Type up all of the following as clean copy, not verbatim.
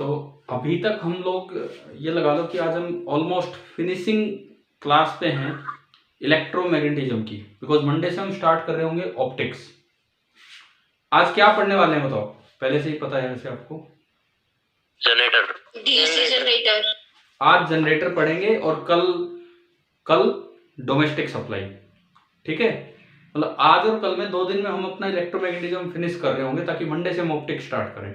तो अभी तक हम लोग ये लगा लो कि आज हम ऑलमोस्ट फिनिशिंग क्लास पे हैं इलेक्ट्रोमैग्नेटिज्म की, बिकॉज मंडे से हम स्टार्ट कर रहे होंगे ऑप्टिक्स। आज क्या पढ़ने वाले हैं बताओ? पहले से ही पता है वैसे आपको। Generator, DC generator. आज जनरेटर पढ़ेंगे और कल डोमेस्टिक सप्लाई। ठीक है, मतलब आज और कल में 2 दिन में हम अपना इलेक्ट्रोमैग्नेटिज्म फिनिश कर रहे होंगे ताकि मंडे से हम ऑप्टिक्स स्टार्ट करें।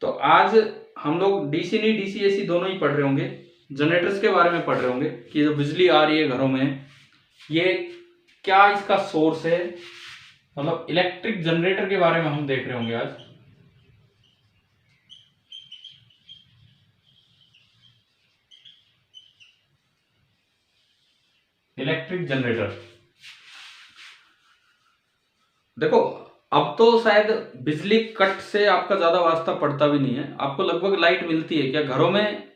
तो आज हम लोग डीसी नहीं डीसी एसी दोनों ही पढ़ रहे होंगे। जनरेटर्स के बारे में पढ़ रहे होंगे कि जो बिजली आ रही है घरों में, ये क्या इसका सोर्स है, मतलब इलेक्ट्रिक जनरेटर के बारे में हम देख रहे होंगे आज। इलेक्ट्रिक जनरेटर देखो, अब तो शायद बिजली कट से आपका ज्यादा वास्ता पड़ता भी नहीं है, आपको लगभग लाइट मिलती है क्या घरों में?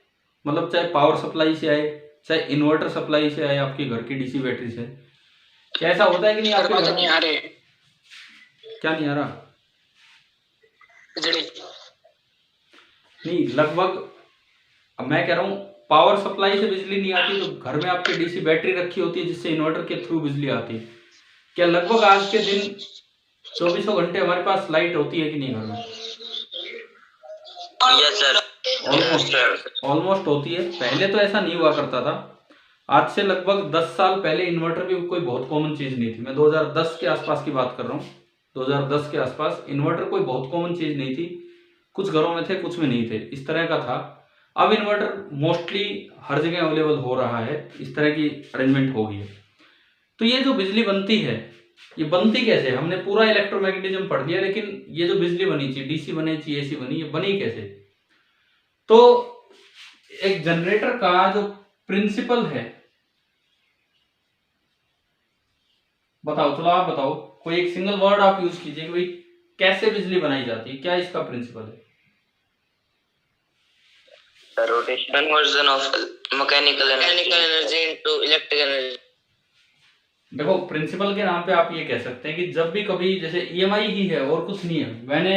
मतलब चाहे पावर सप्लाई से आए, चाहे इन्वर्टर सप्लाई से आए, आपके घर की डीसी बैटरी से, क्या ऐसा होता है कि नहीं आपके घर में? नहीं आ रहे। क्या नहीं आ रहा? बिजली नहीं, लगभग। अब मैं कह रहा हूँ पावर सप्लाई से बिजली नहीं आती तो घर में आपके डीसी बैटरी रखी होती है जिससे इन्वर्टर के थ्रू बिजली आती है। क्या लगभग आज के दिन 24 घंटे हमारे पास लाइट होती है कि नहीं घर में? यस सर, ऑलमोस्ट होती है। पहले तो ऐसा नहीं हुआ करता था। आज से लगभग 10 साल पहले इन्वर्टर भी कोई बहुत कॉमन चीज नहीं थी। मैं 2010 के आसपास की बात कर रहा हूँ। 2010 के आसपास इन्वर्टर कोई बहुत कॉमन चीज नहीं थी। कुछ घरों में थे, कुछ में नहीं थे, इस तरह का था। अब इन्वर्टर मोस्टली हर जगह अवेलेबल हो रहा है, इस तरह की अरेंजमेंट हो गई है। तो ये जो बिजली बनती है, ये बनती कैसे? हमने पूरा इलेक्ट्रोमैग्नेटिज्म पढ़ लिया, लेकिन ये जो बिजली बनी चाहिए, डीसी बने चाहिए, एसी बनी, ये बनी कैसे? तो एक जनरेटर का जो प्रिंसिपल है, बताओ, चलो आप बताओ, कोई एक सिंगल वर्ड आप यूज कीजिए कि भाई कैसे बिजली बनाई जाती है, क्या इसका प्रिंसिपल है? Rotation, conversion of mechanical energy into electric energy. देखो, प्रिंसिपल के नाम पे आप ये कह सकते हैं कि जब भी कभी, जैसे ईएमआई ही है और कुछ नहीं है, मैंने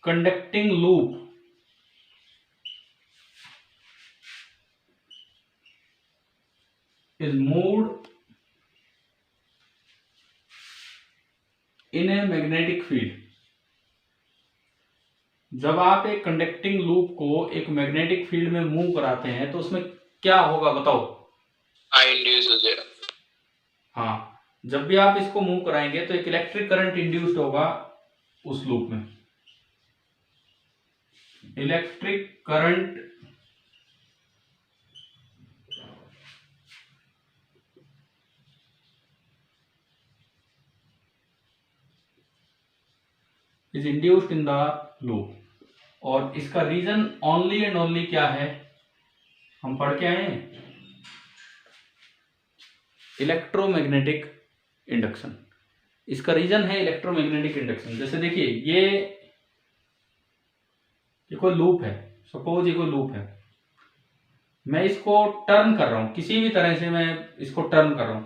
conducting loop is moved in a magnetic field। जब आप एक कंडक्टिंग लूप को एक मैग्नेटिक फील्ड में मूव कराते हैं तो उसमें क्या होगा बताओ? इंड्यूस हो जाएगा। हाँ, जब भी आप इसको मूव कराएंगे तो एक इलेक्ट्रिक करंट इंड्यूस्ड होगा उस लूप में। Electric current is induced in the loop. और इसका रीजन ओनली एंड ओनली क्या है? हम पढ़ के आए हैं, इलेक्ट्रोमैग्नेटिक इंडक्शन। इसका रीजन है इलेक्ट्रोमैग्नेटिक इंडक्शन। जैसे देखिए, ये कोई लूप है, सपोज ये कोई लूप है, मैं इसको टर्न कर रहा हूं, किसी भी तरह से मैं इसको टर्न कर रहा हूं,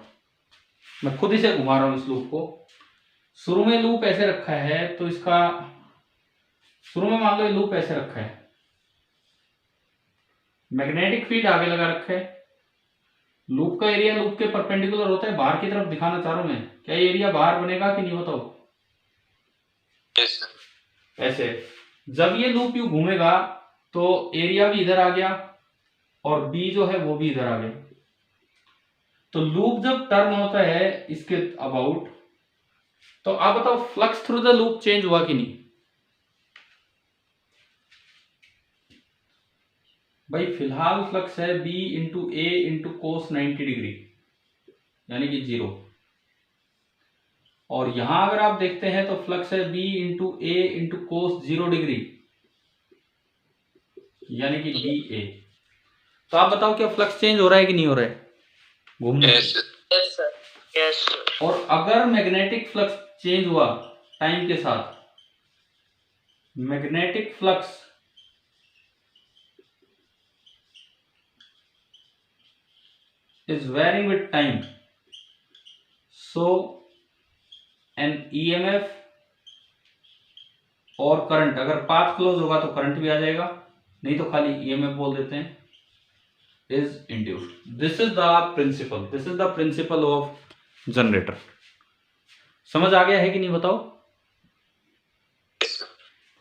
मैं खुद ही से घुमा रहा हूं इस लूप को। शुरू में लूप ऐसे रखा है तो इसका, शुरू में मान लो ये लूप ऐसे रखा है, मैग्नेटिक फील्ड आगे लगा रखा है, लूप का एरिया लूप के परपेंडिकुलर होता है, बाहर की तरफ दिखाना चाह रहा हूं मैं, क्या ये एरिया बाहर बनेगा कि नहीं बताओ? yes, ऐसे जब ये लूप यू घूमेगा तो एरिया भी इधर आ गया और बी जो है वो भी इधर आ गया। तो लूप जब टर्न होता है इसके अबाउट, तो आप बताओ flux through the loop change हुआ कि नहीं? भाई फिलहाल फ्लक्स है B into A into cos 90 degree, यानी कि 0। और यहां अगर आप देखते हैं तो फ्लक्स है B into A into cos 0 degree, यानी कि बी ए। तो आप बताओ क्या फ्लक्स चेंज हो रहा है कि नहीं हो रहा है घूमने से? यस। और अगर मैग्नेटिक फ्लक्स चेंज हुआ टाइम के साथ, magnetic flux is varying with time, so an EMF और करंट, अगर पाथ क्लोज होगा तो करंट भी आ जाएगा, नहीं तो खाली ईएमएफ बोल देते हैं, is induced. This is the principle of generator. समझ आ गया है कि नहीं बताओ?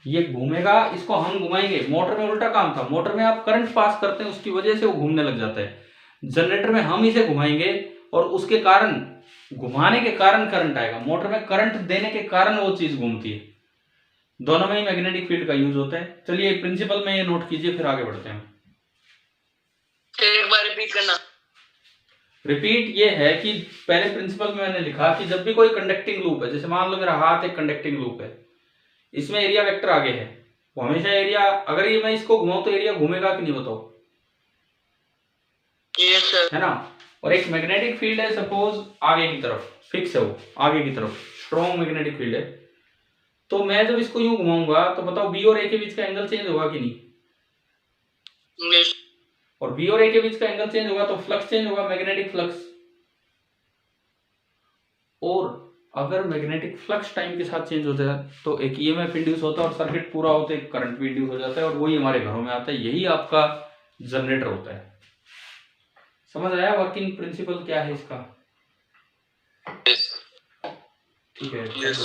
ये घूमेगा, इसको हम घुमाएंगे। मोटर में उल्टा काम था, मोटर में आप करंट पास करते हैं, उसकी वजह से वो घूमने लग जाता है। जनरेटर में हम इसे घुमाएंगे और उसके कारण, घुमाने के कारण करंट आएगा, मोटर में करंट देने के कारण वो चीज घूमती है। दोनों में ही मैग्नेटिक फील्ड का यूज होता है। चलिए प्रिंसिपल में ये नोट कीजिए, फिर आगे बढ़ते हैं। एक बार रिपीट करना। रिपीट ये है कि पहले प्रिंसिपल में मैंने लिखा कि जब भी कोई कंडक्टिंग लूप है, जैसे मान लो मेरा हाथ एक कंडक्टिंग लूप है, इसमें एरिया वेक्टर आगे है, वो हमेशा एरिया, अगर ये मैं इसको घुमाऊं तो एरिया घूमेगा कि नहीं बताओ? Yes sir. है ना। और एक मैग्नेटिक फील्ड है, सपोज आगे की तरफ फिक्स है, वो आगे की तरफ स्ट्रॉन्ग मैग्नेटिक फील्ड है, तो मैं जब इसको यूं घुमाऊंगा तो बताओ बी और ए के बीच का एंगल चेंज होगा कि नहीं? यस। और बी और ए के बीच का एंगल चेंज होगा तो फ्लक्स चेंज होगा, मैग्नेटिक फ्लक्स। और अगर मैग्नेटिक फ्लक्स टाइम के साथ चेंज होता है तो एक ईएमएफ इंड्यूस होता है और सर्किट पूरा होता है, करंट भी इंड्यूस हो जाता है, और वही हमारे घरों में आता है। यही आपका जनरेटर होता है। समझ आया वर्किंग प्रिंसिपल क्या है इसका? ठीक है। Yes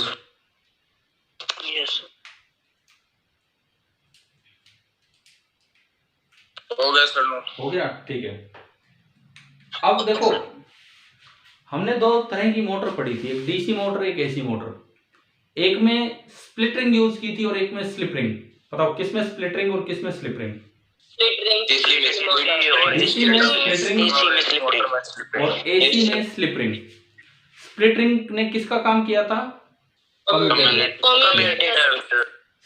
yes. हो गया सर। हो गया, ठीक है। अब देखो, हमने दो तरह की मोटर पढ़ी थी, एक डीसी मोटर, एक एसी मोटर। एक में स्प्लिट रिंग यूज की थी और एक में स्लिप रिंग। बताओ किस में स्प्लिट रिंग और किस में स्लिप रिंग? डीसी में स्प्लिट रिंग और एसी में स्लिप रिंग। स्प्लिट रिंग ने किसका काम किया था?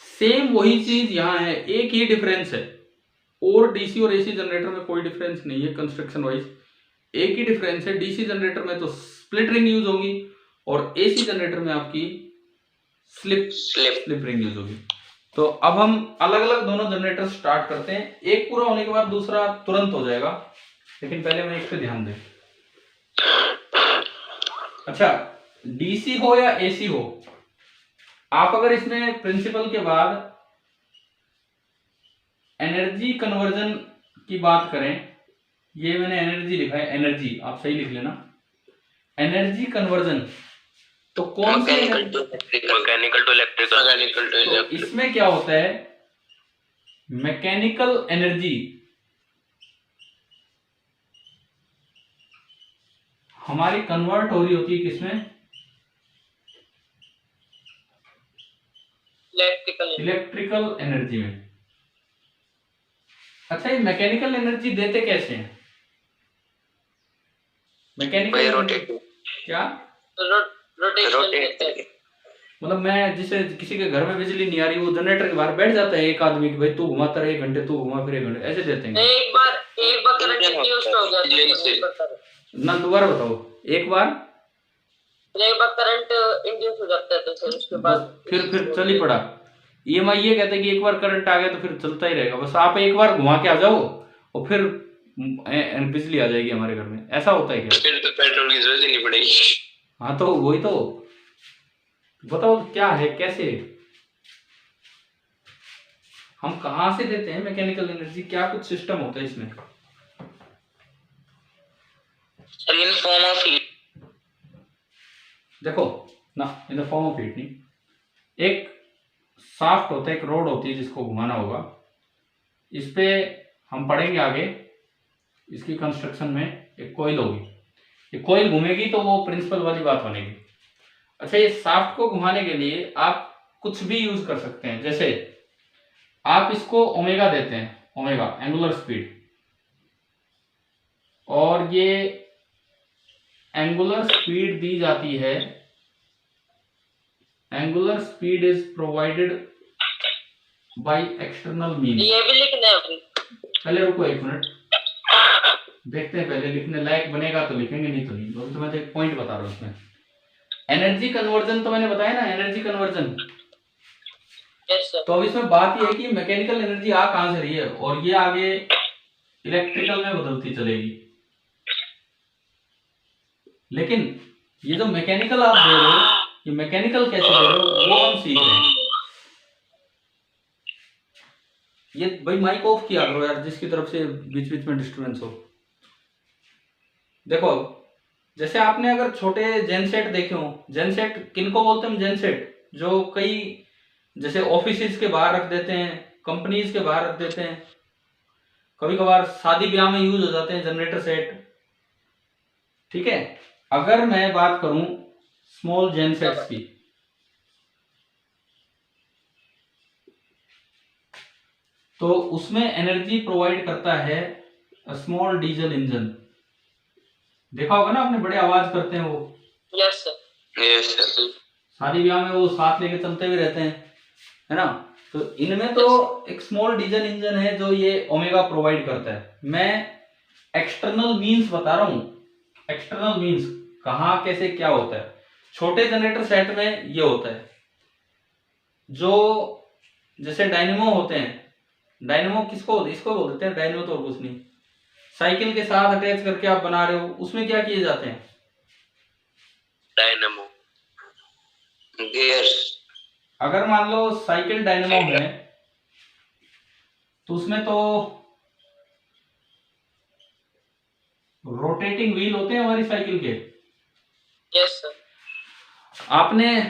सेम वही चीज यहाँ है, एक ही डिफरेंस है। और डीसी और एसी जनरेटर में कोई डिफरेंस नहीं है कंस्ट्रक्शन वाइज, एक ही डिफरेंस है। डीसी जनरेटर में तो स्प्लिट रिंग यूज होगी और एसी जनरेटर में आपकी स्लिप रिंग यूज होगी। तो अब हम अलग अलग दोनों जनरेटर स्टार्ट करते हैं, एक पूरा होने के बाद दूसरा तुरंत हो जाएगा, लेकिन पहले मैं एक पे ध्यान दें। अच्छा, डीसी हो या एसी हो, आप अगर इसमें प्रिंसिपल के बाद एनर्जी कन्वर्जन की बात करें, ये मैंने एनर्जी लिखा है, एनर्जी आप सही लिख लेना, एनर्जी कन्वर्जन, तो कौन सी? Mechanical to electrical. तो इसमें क्या होता है, मैकेनिकल एनर्जी हमारी कन्वर्ट हो रही होती है किसमें? इलेक्ट्रिकल एनर्जी में। अच्छा, ये मैकेनिकल एनर्जी देते कैसे हैं? मैकेनिकल क्या? रोटेट। मतलब मैं जिसे किसी के घर में बिजली नहीं आ रही, वो जनरेटर के बाहर बैठ जाता है एक आदमी की, भाई तू घुमाता रहे 1 घंटे, तू घुमा फिर 1 घंटे, ऐसे देते हैं। एक बार करंट इंड्यूस हो जाता है ना, दोबारा बताओ। एक बार करंट इंड्यूस हो जाता है तो फिर उसके बाद फिर चल ही पड़ा। ईएमआई ये कहते हैं कि एक बार करंट आ गया तो फिर चलता ही रहेगा, बस आप एक बार घुमा के आ जाओ और फिर बिजली आ जाएगी हमारे घर में, ऐसा होता है क्या? फिर तो पेट्रोल की जरूरत ही नहीं पड़ेगी। हाँ, तो वही तो बताओ क्या है, कैसे हम कहां से देते हैं मैकेनिकल एनर्जी, क्या कुछ सिस्टम होता है इसमें? In form of heat. देखो ना, in the form of heat नहीं, एक शाफ्ट होता है, एक रोड होती है जिसको घुमाना होगा। इस पे हम पढ़ेंगे आगे, इसकी कंस्ट्रक्शन में एक कॉइल होगी, ये कॉइल घूमेगी तो वो प्रिंसिपल वाली बात बनेगी। अच्छा, ये शाफ्ट को घुमाने के लिए आप कुछ भी यूज कर सकते हैं, जैसे आप इसको ओमेगा देते हैं, ओमेगा एंगुलर स्पीड, और ये एंगुलर स्पीड दी जाती है, angular speed is provided by external mean. ये भी लिखना है। पहले रुको 1 मिनट, देखते हैं, पहले लिखने लायक बनेगा तो लिखेंगे, नहीं तो नहीं। तो मैं तो एक पॉइंट बता रहा हूँ उसमें। एनर्जी कन्वर्जन तो मैंने बताया ना, एनर्जी कन्वर्जन। तो अब इसमें बात यह है कि मैकेनिकल एनर्जी आ कहां से रही है और ये आगे इलेक्ट्रिकल में बदलती चलेगी, लेकिन ये जो मैकेनिकल आप दे रहे हो, ये मैकेनिकल कैसे दे रहे हो वो हम सीख रहे हैं। ये भाई माइक ऑफ किया करो यार, जिसकी तरफ से बीच बीच में डिस्टरबेंस हो। देखो, जैसे आपने अगर छोटे जेनसेट देखे हो, जेनसेट किनको बोलते हैं? जेनसेट जो कई जैसे ऑफिसेज के बाहर रख देते हैं, कंपनीज के बाहर रख देते हैं, कभी कभार शादी ब्याह में यूज हो जाते हैं जनरेटर सेट। ठीक है, अगर मैं बात करूं स्मॉल जेनसेट्स की, तो उसमें एनर्जी प्रोवाइड करता है स्मॉल डीजल इंजन। देखा होगा ना आपने, बड़े आवाज करते हैं वो। Yes sir, yes sir. शादी ब्याह में वो साथ लेके चलते भी रहते हैं, है ना। तो इनमें तो एक स्मॉल डीजल इंजन है जो ये ओमेगा प्रोवाइड करता है। मैं एक्सटर्नल मींस बता रहा हूं, एक्सटर्नल मींस कहां कैसे क्या होता है। छोटे जनरेटर सेट में ये होता है, जो जैसे डायनेमो होते हैं, डायनेमो किसको इसको बोल देते हैं, डायनेमो तो और कुछ नहीं, साइकिल के साथ अटैच करके आप बना रहे हो, उसमें क्या किए जाते हैं? Dynamo, gears. अगर मान लो साइकिल डायनेमो है, तो उसमें तो रोटेटिंग व्हील होते हैं हमारी साइकिल के। Yes sir. आपने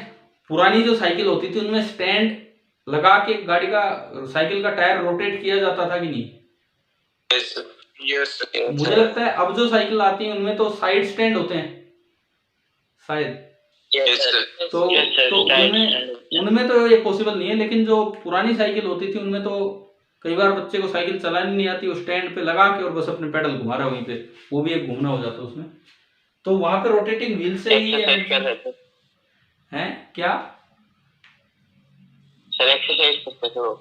पुरानी जो साइकिल होती थी उनमें स्टैंड लगा के गाड़ी का, साइकिल का टायर रोटेट किया जाता था कि नहीं? Yes sir, yes sir. मुझे लगता है अब जो साइकिल आती है उनमें तो साइड स्टैंड होते हैं शायद। Yes sir. तो उनमें तो ये पॉसिबल नहीं है, लेकिन जो पुरानी साइकिल होती थी उनमें तो कई बार बच्चे को साइकिल चलानी नहीं आती, वो स्टैंड पे लगा के और बस अपने पेडल घुमा रहा है वहीं पे, वो भी एक घूमना हो जाता है उसमें। तो वहां पे रोटेटिंग व्हील से ही है क्या सर? एक्सरसाइज करते थे वो।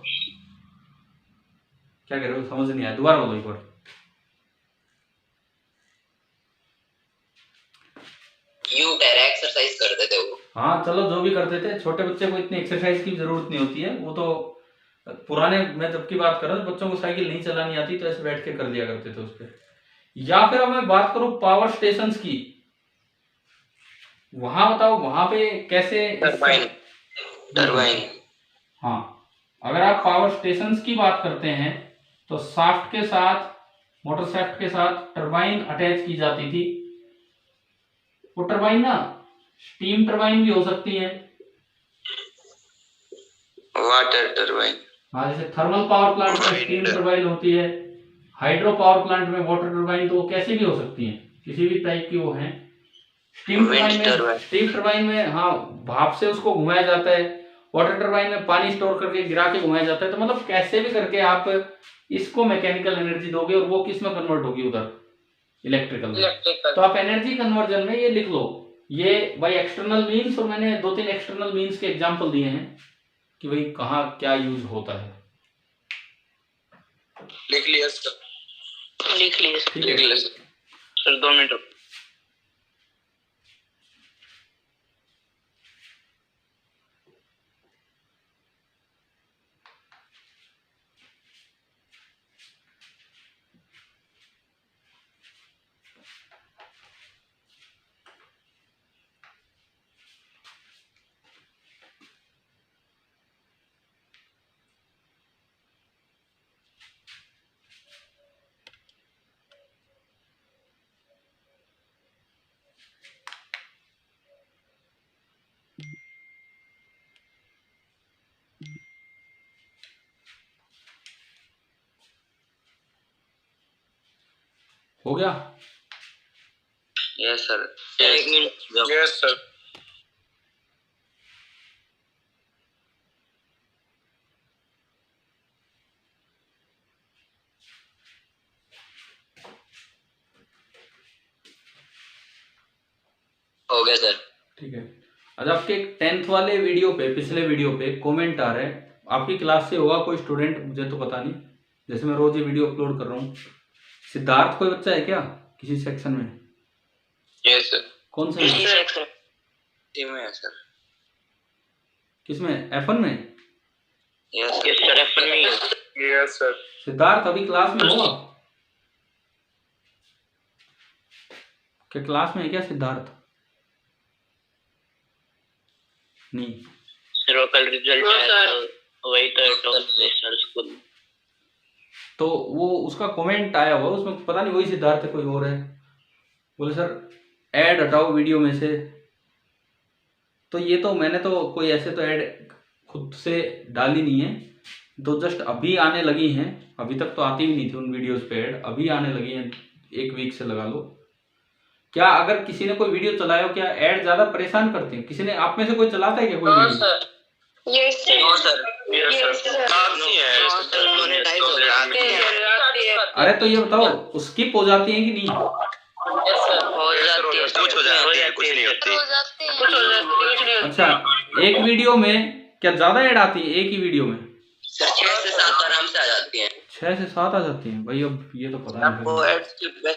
क्या कह रहे हो, समझ नहीं आया, दोबारा बोलो एक बार। यू पैरा एक्सरसाइज करते थे वो। हाँ चलो, जो भी करते थे, छोटे बच्चे को इतनी एक्सरसाइज की जरूरत नहीं होती है, वो तो पुराने, मैं जब की बात कर रहा हूँ, बच्चों को साइकिल नहीं चलानी आती तो ऐसे बैठ के कर दिया करते थे उस पर। या फिर अब मैं बात करूं पावर स्टेशंस की, वहां बताओ वहां पे कैसे टरबाइन, टरबाइन। हाँ, अगर आप पावर स्टेशंस की बात करते हैं तो शाफ्ट के साथ, मोटर शाफ्ट के साथ टरबाइन अटैच की जाती थी। वो टरबाइन ना स्टीम टरबाइन भी हो सकती है, वाटर टरबाइन। हाँ, जैसे थर्मल पावर प्लांट में स्टीम टरबाइन होती है, हाइड्रो पावर प्लांट में वाटर टरबाइन, तो वो कैसे भी हो सकती है, किसी भी टाइप की वो है। स्टीम टरबाइन में हाँ भाप से उसको घुमाया जाता है, वाटर टरबाइन में पानी स्टोर करके गिरा के घुमाया जाता है। तो मतलब कैसे भी करके आप इसको मैकेनिकल एनर्जी दोगे और वो किस में कन्वर्ट होगी उधर, इलेक्ट्रिकल में। तो आप एनर्जी कन्वर्जन में ये लिख लो, ये बाय एक्सटर्नल मीन्स, और मैंने 2-3 एक्सटर्नल मीन्स के एग्जांपल दिए हैं कि भाई कहाँ क्या यूज होता है। लिख लिया सर, लिख लिया सर, लिख लिया सर। 2 मिनट। हो गया? Yes sir. 1 minute. Yes sir. हो गया सर। ठीक है। आज आपके 10th वाले वीडियो पे, पिछले वीडियो पे कमेंट आ रहे हैं, आपकी क्लास से होगा कोई स्टूडेंट, मुझे तो पता नहीं, जैसे मैं रोज ये वीडियो अपलोड कर रहा हूँ। सिद्धार्थ कोई बच्चा है क्या किसी सेक्शन में? Yes sir. कौन सा सेक्शन? टीम में है सर। किसमें? F1 में? यस सर, F1 में। Yes sir. सिद्धार्थ अभी क्लास में हो? क्या क्लास में है क्या सिद्धार्थ? नहीं सर, वो कल रिजल्ट आया था, वही तो टॉप सर स्कूल। तो वो उसका कमेंट आया हुआ, उसमें पता नहीं वही सिद्धार्थ है कोई और है, बोले सर ऐड हटाओ वीडियो में से। तो ये तो मैंने तो कोई ऐसे तो ऐड खुद से डाली नहीं है, तो जस्ट अभी आने लगी हैं, अभी तक तो आती भी नहीं थी उन वीडियोस पे ऐड, अभी आने लगी हैं, 1 वीक से लगा लो। क्या अगर किसी ने कोई वीडियो चलाया हो, क्या ऐड ज्यादा परेशान करते हैं? किसी ने आप में से कोई चलाता है क्या कोई वीडियो? सर ये सर अरे तो ये बताओ स्किप हो जाती है कि नहीं? हो जाती है, कुछ हो जाती है, कुछ नहीं होती। अच्छा, एक वीडियो में क्या ज्यादा ऐड आती है एक ही वीडियो में? सर 6 से 7 आराम से आ जाती हैं। 6 से 7 आ जाती हैं भाई, अब ये तो पता नहीं आपको फिर। एड्स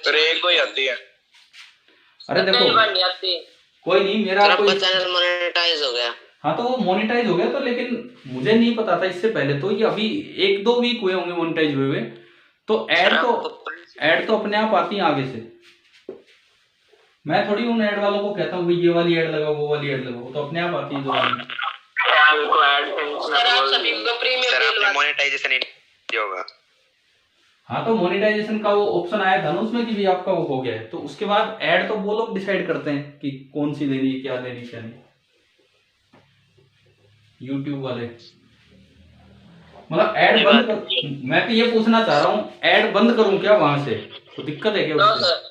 अरे एक कोई आती है। अरे देखो कोई नहीं, मेरा कोई चैनल मोनेटाइज हो गया। हाँ तो वो मोनेटाइज हो गया, तो लेकिन मुझे नहीं पता था इससे पहले, तो ये अभी 1-2 वीक हुए होंगे मोनेटाइज हुए हुए, तो ऐड तो अपने आप आती है आगे से। मैं थोड़ी उन ऐड वालों को कहता हूँ ये वाली ऐड लगाओ वो वाली ऐड लगाओ, तो अपने आप आती है जो वाली। सर आपने मोनेटाइजेशन नहीं होगा। हाँ तो मोनेटाइजेशन का वो ऑप्शन आया था ना उसमें कि भी आपका वो हो गया है, तो उसके बाद ऐड तो वो लोग डिसाइड करते हैं कि कौन सी देनी है, क्या देनी क्या नहीं, यूट्यूब वाले। मतलब ऐड बंद कर, मैं तो ये पूछना चाह रहा हूँ ऐड बंद करूँ क्या वहां से, तो दिक्कत है क्या उससे?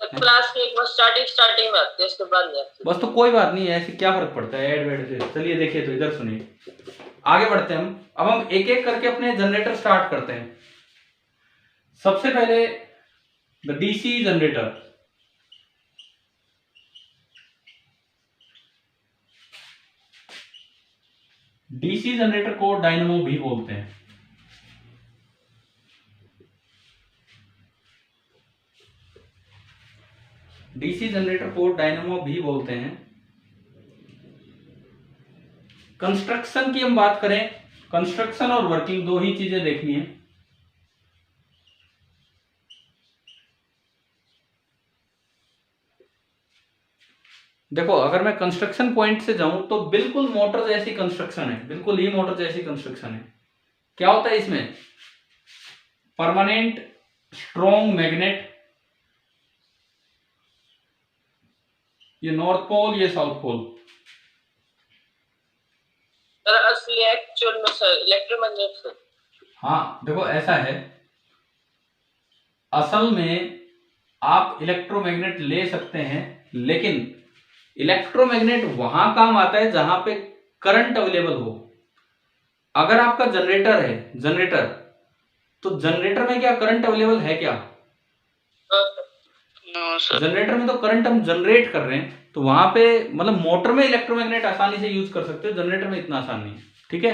क्लास के एक स्टार्टिंग में आती है, उसके बाद नहीं आती। बस तो कोई बात नहीं है, ऐसे क्या फर्क पड़ता है ऐड वेड से। चलिए देखिए, तो इधर सुनिए, आगे बढ़ते हैं हम। अब हम एक एक करके अपने जनरेटर स्टार्ट करते हैं। सबसे पहले the DC generator. DC generator को डायनेमो भी बोलते हैं। डीसी जनरेटर को डायनेमो भी बोलते हैं। कंस्ट्रक्शन की हम बात करें, कंस्ट्रक्शन और वर्किंग दो ही चीजें देखनी है। देखो अगर मैं कंस्ट्रक्शन पॉइंट से जाऊं तो बिल्कुल मोटर जैसी कंस्ट्रक्शन है, बिल्कुल ही मोटर जैसी कंस्ट्रक्शन है। क्या होता है इसमें? परमानेंट स्ट्रॉन्ग मैग्नेट, ये नॉर्थ पोल ये साउथ पोल। असली एक्चुअल में सर इलेक्ट्रोमैग्नेट सर। हाँ देखो ऐसा है, असल में आप इलेक्ट्रोमैग्नेट ले सकते हैं, लेकिन इलेक्ट्रोमैग्नेट वहां काम आता है जहां पे करंट अवेलेबल हो। अगर आपका जनरेटर है, जनरेटर, तो जनरेटर में क्या करंट अवेलेबल है क्या? जनरेटर में तो करंट हम जनरेट कर रहे हैं, तो वहां पे मतलब मोटर में इलेक्ट्रोमैग्नेट आसानी से यूज कर सकते हो, जनरेटर में इतना आसान नहीं है। ठीक है,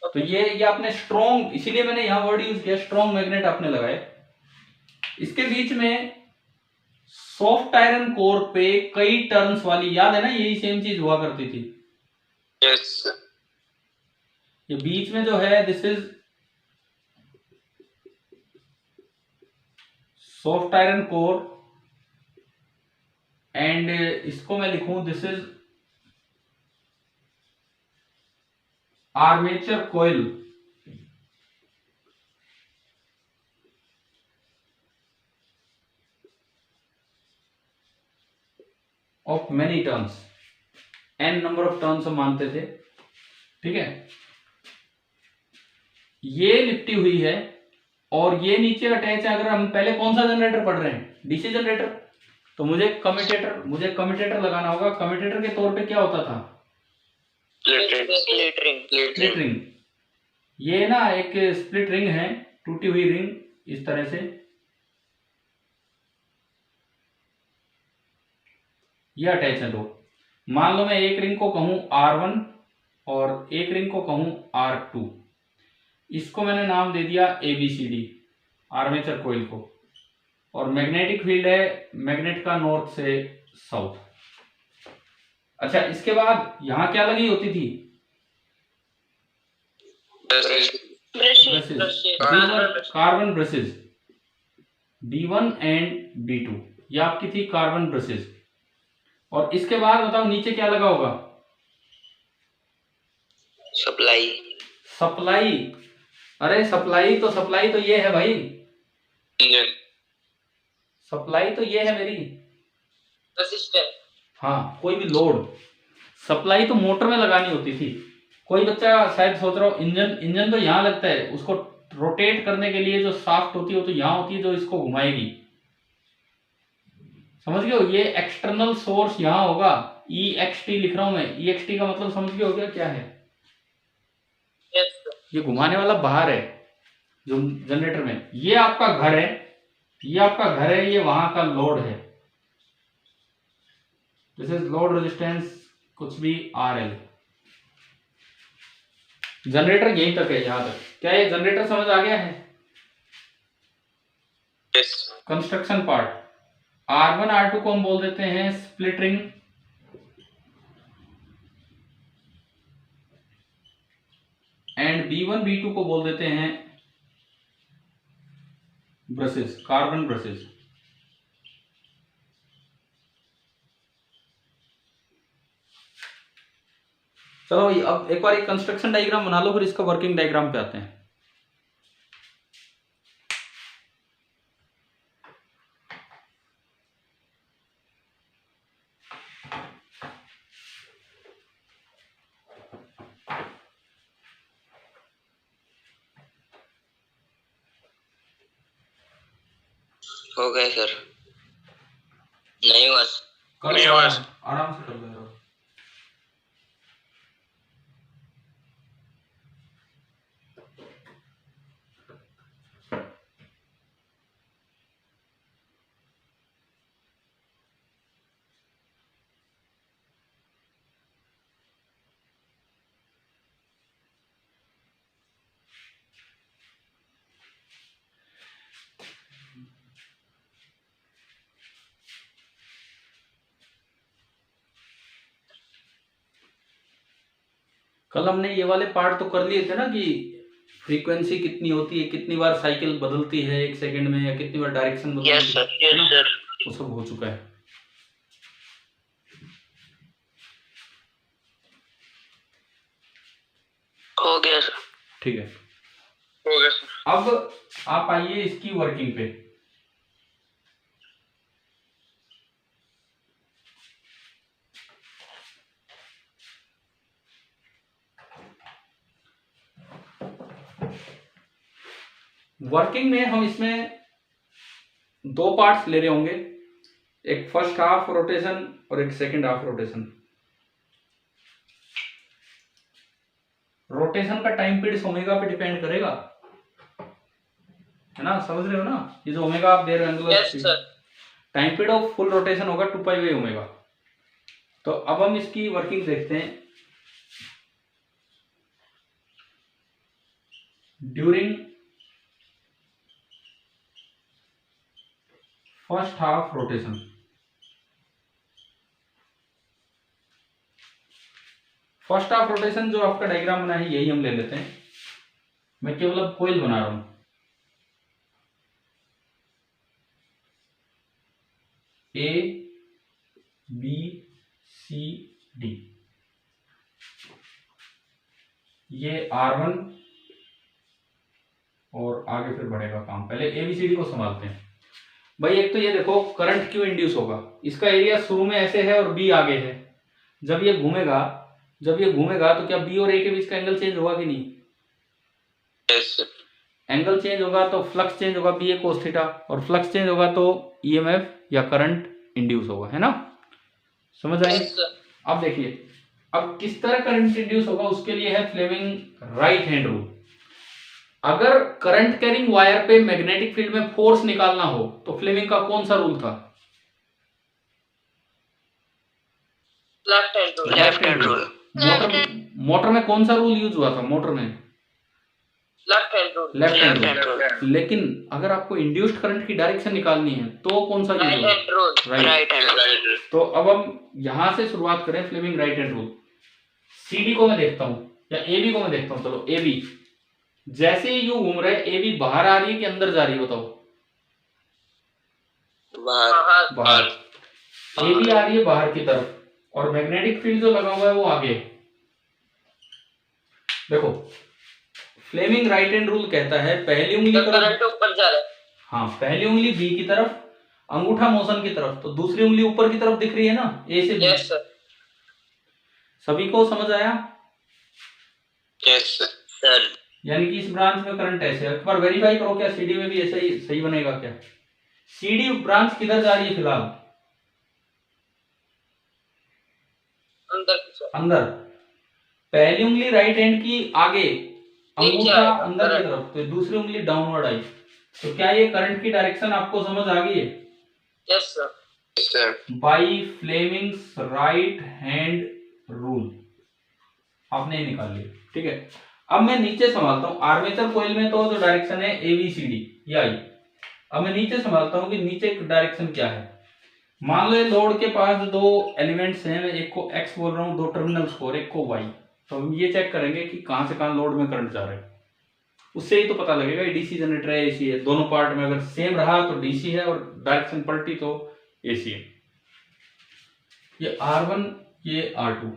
तो ये आपने स्ट्रॉन्ग, इसीलिए मैंने यहां वर्ड यूज किया, स्ट्रॉन्ग मैग्नेट आपने लगाए। इसके बीच में सॉफ्ट आयरन कोर पे कई टर्न्स वाली, याद है ना, यही सेम चीज हुआ करती थी। यस। ये बीच में जो है this is soft iron core, and इसको मैं लिखूं this is armature coil of many turns, n number of turns हम मानते थे। ठीक है, ये लिपटी हुई है और ये नीचे अटैच है। अगर हम पहले कौन सा जनरेटर पढ़ रहे हैं, डीसी जनरेटर, तो मुझे कम्यूटेटर लगाना होगा। कम्यूटेटर के तौर पे क्या होता था? Split ring. ये ना एक स्प्लिट रिंग है, टूटी हुई रिंग इस तरह से, ये अटैच है दो। मान लो मैं एक रिंग को कहूं R1 और एक रिंग को कहूं R2, इसको मैंने नाम दे दिया ABCD, आर्मेचर कोइल को। और मैग्नेटिक फील्ड है मैग्नेट का नॉर्थ से साउथ। अच्छा, इसके बाद यहां क्या लगी होती थी? Carbon brushes, B1 and B2, ये आपकी थी कार्बन ब्रशेज। और इसके बाद बताओ नीचे क्या लगा होगा? सप्लाई। सप्लाई? अरे सप्लाई तो ये है भाई, सप्लाई तो ये है मेरी। रेजिस्टेंस। हाँ, कोई भी लोड। सप्लाई तो मोटर में लगानी होती थी। कोई बच्चा शायद सोच रहा हो इंजन तो यहाँ लगता है, उसको रोटेट करने के लिए जो शाफ्ट होती है वो तो यहाँ होती है जो इसको घुमाएगी। समझ गए हो? ये एक्सटर्नल सोर्स यहाँ होगा। EXT लिख रहा हूं मैं, EXT का मतलब समझ गए हो क्या है? ये घुमाने वाला बाहर है जो जनरेटर में। ये आपका घर है, ये वहां का लोड है। दिस इज लोड रेजिस्टेंस, कुछ भी RL। जनरेटर यहीं तक है, यहां तक। क्या ये जनरेटर समझ आ गया है? Construction part. R1 R2 को हम बोल देते हैं split ring, and B1 B2 को बोल देते हैं ब्रशेस, कार्बन ब्रशेस। चलो अब एक बार एक कंस्ट्रक्शन डायग्राम बना लो, फिर इसका वर्किंग डायग्राम पे आते हैं। हो गए सर? नहीं हुआ। नहीं हुआ, आराम से कर लो। कल हमने ये वाले पार्ट तो कर लिए थे ना, कि फ्रीक्वेंसी कितनी होती है, कितनी बार साइकिल बदलती है 1 सेकंड में, या कितनी बार डायरेक्शन बदलती है। Yes sir. वो सब हो चुका है। हो गया सर। ठीक है, हो गया सर। अब आप आइए इसकी वर्किंग पे। वर्किंग में हम इसमें 2 पार्ट्स ले रहे होंगे, एक फर्स्ट हाफ रोटेशन और एक सेकंड हाफ रोटेशन। रोटेशन का टाइम पीरियड ओमेगा पे डिपेंड करेगा, है ना? समझ रहे हो ना? ये जो ओमेगा आप दे रहे हो angular speed, time period of full rotation होगा 2π ओमेगा। तो अब हम इसकी वर्किंग देखते हैं। During first half rotation, first half rotation जो आपका डायग्राम बना है यही हम ले लेते हैं। मैं केवल अब कोइल बना रहा हूं। A B C D, ये R1 और आगे फिर बढ़ेगा काम। पहले ABCD को संभालते हैं। भाई एक तो ये देखो करंट क्यों इंड्यूस होगा, इसका एरिया शुरू में ऐसे है और B आगे है। जब ये घूमेगा तो क्या B और A के बीच का एंगल चेंज होगा कि नहीं? यस। एंगल चेंज होगा तो फ्लक्स चेंज होगा, BA cos थीटा, और फ्लक्स चेंज होगा तो EMF या करंट इंड्यूस होगा, है ना? समझ आई? अब देखिए, अब किस तरह करंट इंड्यूस होगा उसके लिए है फ्लेमिंग राइट हैंड रूल। अगर करंट कैरिंग वायर पे मैग्नेटिक फील्ड में फोर्स निकालना हो तो फ्लेमिंग का कौन सा रूल था? Left hand rule. मोटर में कौन सा रूल यूज हुआ था? मोटर में लेफ्ट हैंड रूल। लेकिन अगर आपको इंड्यूस्ड करंट की डायरेक्शन निकालनी है तो कौन सा यूज होगा? Right hand rule. तो अब हम यहां से शुरुआत करें Fleming right hand rule. CD को मैं देखता हूं या AB को मैं देखता हूं। चलो AB, जैसे ही यू घूम रहे AB बाहर आ रही है कि अंदर जा रही है? बताओ। बाहर। AB आ रही है बाहर की तरफ, और मैग्नेटिक फील्ड जो लगा हुआ है वो आगे। देखो फ्लेमिंग राइट हैंड रूल कहता है पहली उंगली तो करो, करंट ऊपर जा रहा है। हाँ पहली उंगली बी की तरफ, अंगूठा मोशन की तरफ, तो दूसरी उंगली ऊपर की तरफ दिख रही है ना, ए से बी। Yes sir. सभी को समझ आया? यस सर यानी कि इस ब्रांच में करंट ऐसे है। एक बार वेरीफाई करो क्या सीडी में भी ऐसा ही सही बनेगा क्या? सीडी ब्रांच किधर जा रही है फिलहाल? अंदर की तरफ। अंदर। पहली उंगली राइट हैंड की आगे, अंगूठा आएगा, अंदर की करंट। तरफ, तो दूसरी उंगली डाउनवर्ड आई। तो क्या ये करंट की डायरेक्शन आपको समझ आ गई है? Yes sir. Sir by Fleming's right hand rule आपने ये निकाल लिया, ठीक है। अब मैं नीचे संभालता हूँ। आर्मेचर कॉइल में तो जो डायरेक्शन है ABCD ये आई। अब मैं नीचे संभालता हूँ कि नीचे डायरेक्शन क्या है। मान लो ये लोड के पास दो एलिमेंट्स हैं, मैं एक को X बोल रहा हूँ, दो टर्मिनल्स को, और एक को Y। तो हम ये चेक करेंगे कि कहाँ से कहाँ लोड में करंट जा रहा है। उससे ही तो पता लगेगा ये DC जनरेटर है AC है। दोनों पार्ट में अगर सेम रहा तो DC है, और डायरेक्शन पलटी तो AC है। ये R1 ये R2,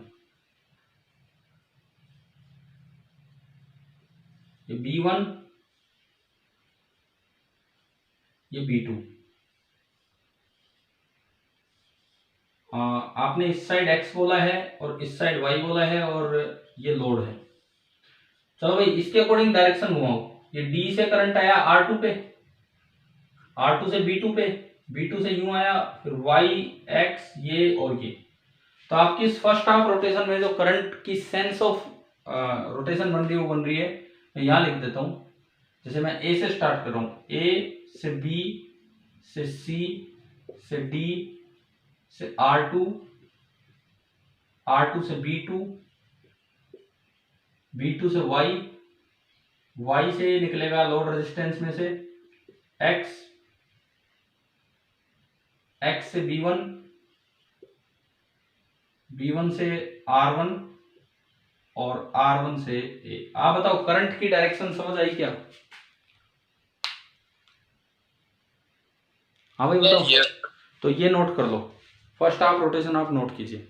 ये B1 ये B2। आपने इस साइड X बोला है और इस साइड Y बोला है, और ये लोड है। चलो भाई इसके अकॉर्डिंग डायरेक्शन घुमाओ। ये D से करंट आया R2 पे, R2 से B2 पे, B2 से यूं आया, फिर Y X ये और ये। तो आपकी इस फर्स्ट हाफ रोटेशन में जो करंट की सेंस ऑफ रोटेशन बन रही है वो बन रही है, मैं यहाँ लिख देता हूँ। जैसे मैं A से स्टार्ट कर रहा हूँ, A से B से C से D से R2, R2 से B2, B2 से Y, Y से निकलेगा लोड रेजिस्टेंस में से X, X से B1, B1 से R1 और R1 से A। आप बताओ करंट की डायरेक्शन समझ आई क्या? हाँ भाई बताओ। Yes, तो ये नोट कर लो, फर्स्ट हाफ रोटेशन आप नोट कीजिए।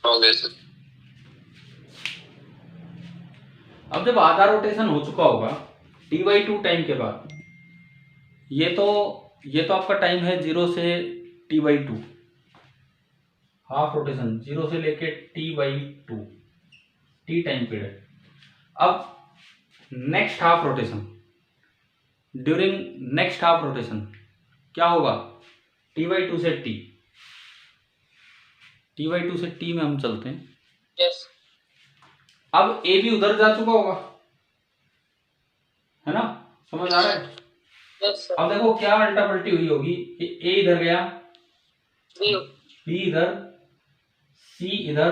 हो गया सर। अब जब आधा रोटेशन हो चुका होगा T/2 टाइम के बाद, ये तो आपका टाइम है 0 से T/2, हाफ रोटेशन 0 से लेके T/2, T टाइम पीरियड। अब next half rotation, during next half rotation क्या होगा? T/2 से T, T/2 से T में हम चलते हैं। yes, अब ए भी उधर जा चुका होगा, है ना? समझ आ रहा है? yes sir. अब देखो क्या उल्टा पलटी हुई होगी कि ए इधर गया, B, बी इधर, सी इधर,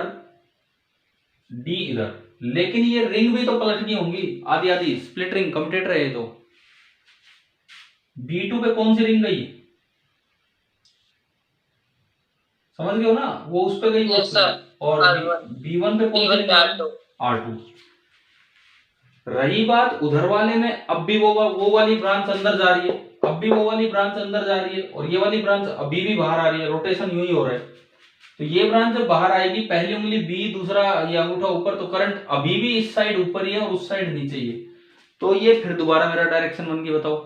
डी इधर, लेकिन ये रिंग भी तो पलट गई होंगी आधी आधी, स्प्लिट रिंग कम्यूटेटर है ये तो। B2 पे कौन सी रिंग गई? समझ गए हो ना? वो उस पे गई, वो Yes, उस पे sir. गई। और R1. B1 पे कौन सी B1 रिंग पे गई? R2. R2। रही बात उधर वाले में, अब भी वो वाली ब्रांच अंदर जा रही है, अब भी वो वाली ब्रांच अंदर जा रही है, और ये वाली ब्रांच अभी भी बाहर आ रही है। रोटेशन यूं ही हो रहा है। तो ये ब्रांच जब बाहर आएगी, पहली उंगली बी, दूसरा ये अंगूठा ऊपर, तो करंट अभी भी इस साइड ऊपर ही है और उस साइड नीचे ही है। तो ये फिर दोबारा मेरा डायरेक्शन बन गई। बताओ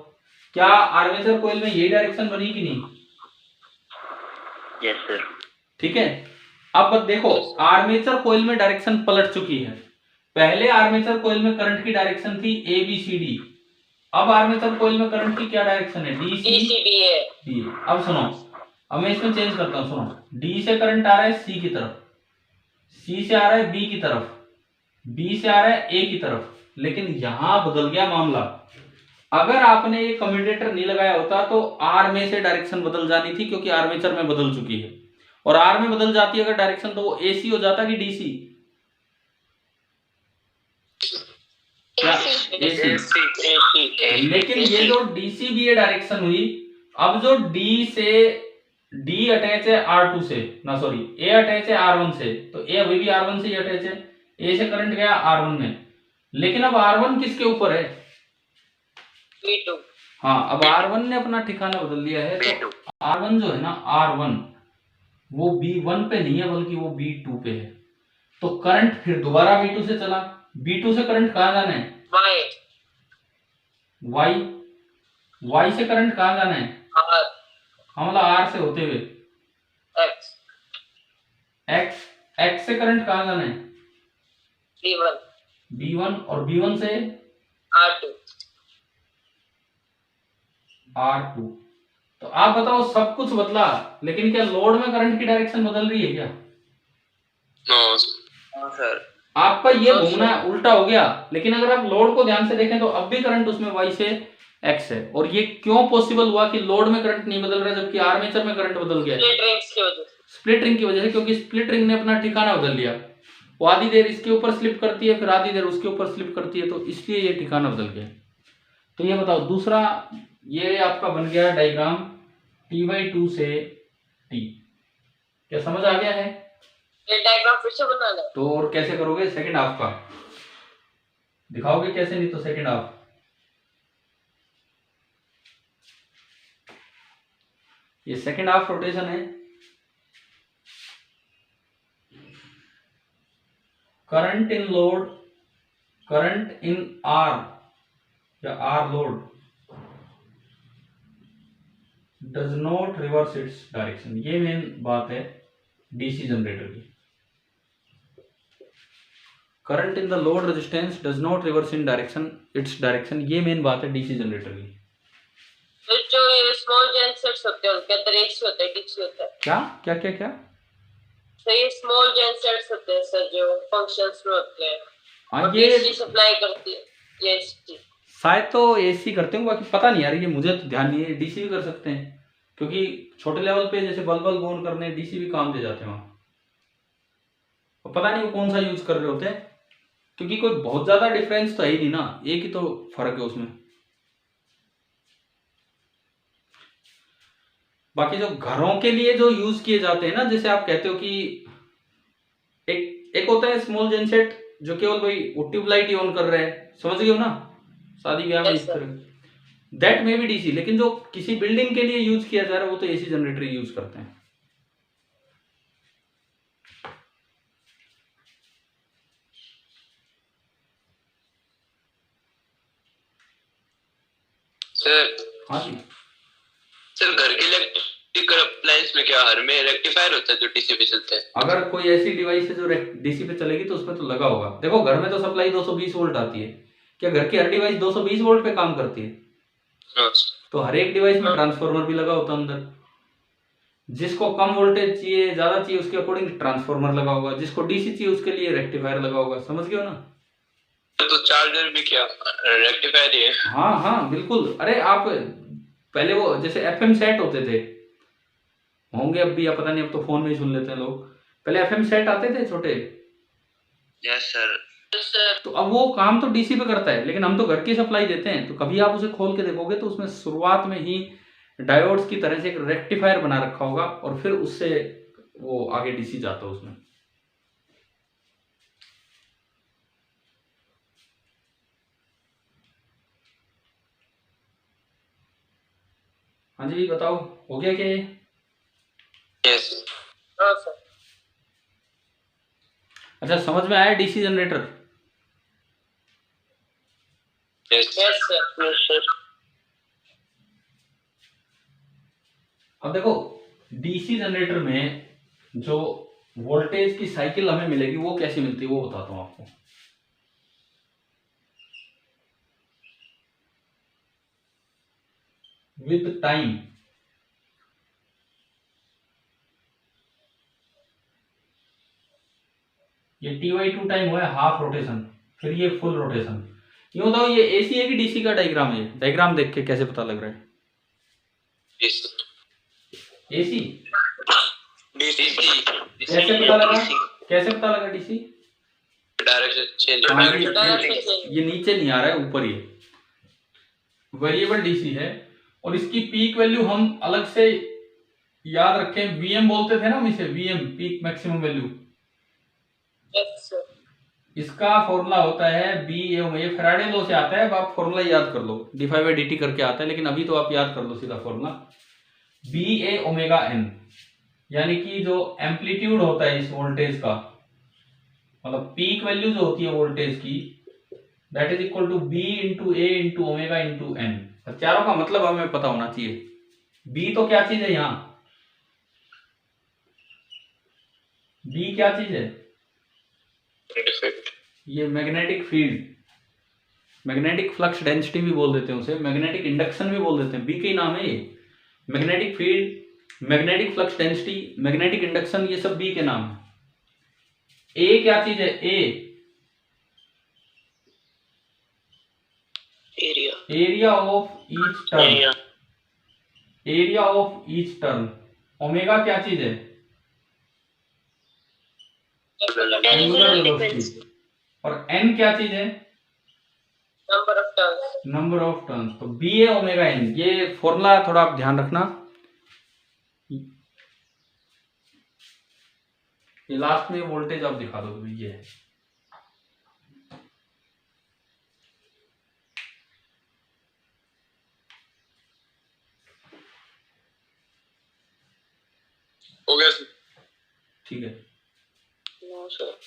क्या आर्मेचर कॉइल में यही डायरेक्शन बनी कि नहीं? yes sir. ठीक है। अब देखो आर्मेचर कॉइल में डायरेक्शन पलट चुकी है। पहले आर्मेचर कॉइल में करंट की डायरेक्शन थी ABCD, अब आर्मेचर कॉइल में करंट की क्या डायरेक्शन है? DCD। अब सुनो, अब मैं इसमें चेंज करता हूं, सुनो। D से करंट आ रहा है C की तरफ, C से आ रहा है B की तरफ, B से आ रहा है A की तरफ, लेकिन यहां बदल गया मामला। अगर आपने ये कम्यूटेटर नहीं लगाया होता तो R में से डायरेक्शन बदल जानी थी, क्योंकि आर्मेचर में बदल चुकी है। और R में बदल जाती है अगर डायरेक्शन, तो वो AC हो जाता कि DC? क्या एसी। लेकिन ये जो डीसी बी ए डायरेक्शन हुई, अब जो डी से डी अटैच है R2 से, ना सॉरी ए अटैच है R1 से, तो ए अभी भी R1 से ही अटैच है, ए से करंट गया R1 में, लेकिन अब R1 किसके ऊपर है? V2। हाँ, अब R1 ने अपना ठिकाना बदल दिया है, तो R1 जो है ना, R1 वो B1 पे नहीं है बल्कि वो B2 पे है, तो करंट फिर दोबारा B2 से चला, B2 से करंट कहाँ जाना है? Y। Y से करंट कहाँ जाना है? हाँ, मतलब R से होते हुए X से करंट कहाँ जाना है? B1 और B1 से R2। तो आप बताओ, सब कुछ बदला, लेकिन क्या लोड में करंट की डायरेक्शन बदल रही है क्या? No sir. आपका ये घूमना उल्टा हो गया, लेकिन अगर आप लोड को ध्यान से देखें तो अब भी करंट उसमें Y से X है। और ये क्यों पॉसिबल हुआ कि लोड में करंट नहीं बदल रहा जबकि आर्मेचर में करंट बदल गया? स्प्लिट रिंग की वजह से, क्योंकि स्प्लिट रिंग ने अपना ठिकाना बदल लिया, वो आधी देर इसके ऊपर स्लिप करती है, फिर आधी देर उसके ऊपर स्लिप करती है, तो इसलिए ये ठिकाना बदल गया। तो ये बताओ, दूसरा ये आपका बन गया डायग्राम T/2 से T। क्या समझ आ गया है? ये डायग्राम फिर से बनाना है। तो और कैसे करोगे? सेकंड हाफ का दिखाओगे कैसे? नहीं तो सेकंड हाफ, ये सेकंड हाफ रोटेशन है। Current in load, current in R या R load does not reverse its direction. ये मेन बात है डीसी जनरेटर की। Current in the load resistance does not reverse in direction its direction, ये main बात है DC generator की। तो जो ये स्मॉल जेनसेट्स होते हैं उनके अंदर एसी होता है, डीसी होता है। क्या क्या क्या क्या? तो ये स्मॉल जेनसेट्स होते हैं सर, जो फंक्शंस में होते हैं, हाँ, ये एसी सप्लाई करती है। ये शायद तो एसी करते हैं, बाकी पता नहीं यार, ये मुझे तो ध्यान नहीं है। डीसी भी कर सकते हैं, क्योंकि छोटे लेवल पे जैसे बल्ब ऑन करने डीसी भी काम दे जाते हैं वहां। और पता नहीं वो कौन सा यूज कर रहे होते हैं, क्योंकि कोई बहुत ज्यादा डिफरेंस तो है ही नहीं ना, एक ही तो फर्क है उसमें। बाकी जो घरों के लिए जो यूज किए जाते हैं ना, जैसे आप कहते हो कि एक होता है स्मॉल जेनसेट जो केवल भाई ट्यूबलाइट ही ऑन कर रहे हैं, समझ गए हो ना, शादी ब्याह में इस तरह, दैट में भी डीसी। लेकिन जो किसी बिल्डिंग के लिए यूज किया जा रहा है वो तो एसी जनरेटर यूज करते हैं। सर। हाँ जी सर, घर के इलेक्ट्रिकल अप्लायंस में क्या हर में रेक्टिफायर होता है जो डीसी पे चलते हैं? अगर कोई ऐसी डिवाइस है जो डीसी पे चलेगी तो उसमें तो लगा होगा। देखो, घर में तो सप्लाई 220 वोल्ट आती है, क्या घर की हर डिवाइस 220 वोल्ट पे काम करती है? तो हर एक डिवाइस में ट्रांसफार्मर भी लगा होता है अंदर। जिसको कम वोल्टेज चाहिए, ज्यादा चाहिए, उसके अकॉर्डिंग ट्रांसफार्मर लगा होगा, जिसको डीसी चाहिए उसके लिए रेक्टिफायर लगा होगा। समझ गए हो ना? तो चार्जर भी क्या रेक्टिफायर ही है? हाँ हाँ बिल्कुल। अरे आप पहले वो जैसे एफएम सेट होते थे, होंगे अब भी या पता नहीं, अब तो फोन में ही सुन लेते हैं लोग। पहले एफएम सेट आते थे छोटे। Yes sir. तो अब वो काम तो डीसी पे करता है, लेकिन हम तो घर की सप्लाई देते हैं। तो कभी आप उसे खोल के देखोगे तो उसमें शुरुआत में ही डायोड्स की तरह से एक रेक्टिफायर बना रखा होगा, और फिर उससे वो आगे डीसी जाता है उसमें। हाँ जी बताओ, हो गया क्या ये? यस। हाँ सर। अच्छा, समझ में आया डीसी जनरेटर? Yes sir. अब देखो, डीसी जनरेटर में जो वोल्टेज की साइकिल हमें मिलेगी वो कैसी मिलती है वो बताता हूं आपको। विद टाइम ये T/2 टाइम हुआ है हाफ रोटेशन, फिर ये फुल रोटेशन। ये बताओ, ये एसी है कि डीसी का डायग्राम है? डायग्राम देख के कैसे पता लग रहा है? एसी। डीसी कैसे पता लगा? कैसे पता लगा डीसी? डायरेक्शन चेंज हाँ, होगा। ये नीचे नहीं आ रहा है, ऊपर ही वेरिएबल डीसी है। और इसकी पीक वैल्यू हम अलग से याद रखें, वीएम बोलते थे ना हम इसे, वीएम पीक मैक्सिमम वैल्यू। इसका फॉर्मूला होता है बी ए ओमेगा, ये फैराडे लॉ से आता है, अब आप फॉर्मूला याद कर लो, d/dt करके आता है, लेकिन अभी तो आप याद कर लो सीधा फॉर्मूला, बी ए ओमेगा एन, यानी कि जो एम्पलीट्यूड होता है इस वोल्टेज का, मतलब पीक वैल्यू जो होती है वोल्टेज की, that is equal to B into A into omega into N. चारों का मतलब हमें पता होना चाहिए। बी तो क्या चीज है यहाँ, बी क्या चीज है, ये magnetic field, magnetic flux density भी बोल देते हैं उसे, मैग्नेटिक इंडक्शन भी बोल देते हैं, बी के नाम है ये। Magnetic field, magnetic flux density, magnetic induction, ये सब बी के नाम है। ए क्या चीज है, area of each turn, area of each turn. Omega क्या चीज है, एंगुलर वेलोसिटी। और एन क्या चीज है, नंबर ऑफ टर्न। तो बी ए ओमेगा एन, ये फॉर्मूला थोड़ा आप ध्यान रखना। ये लास्ट में वोल्टेज आप दिखा दो, ये है। हो गया सर, ठीक है। नो सर,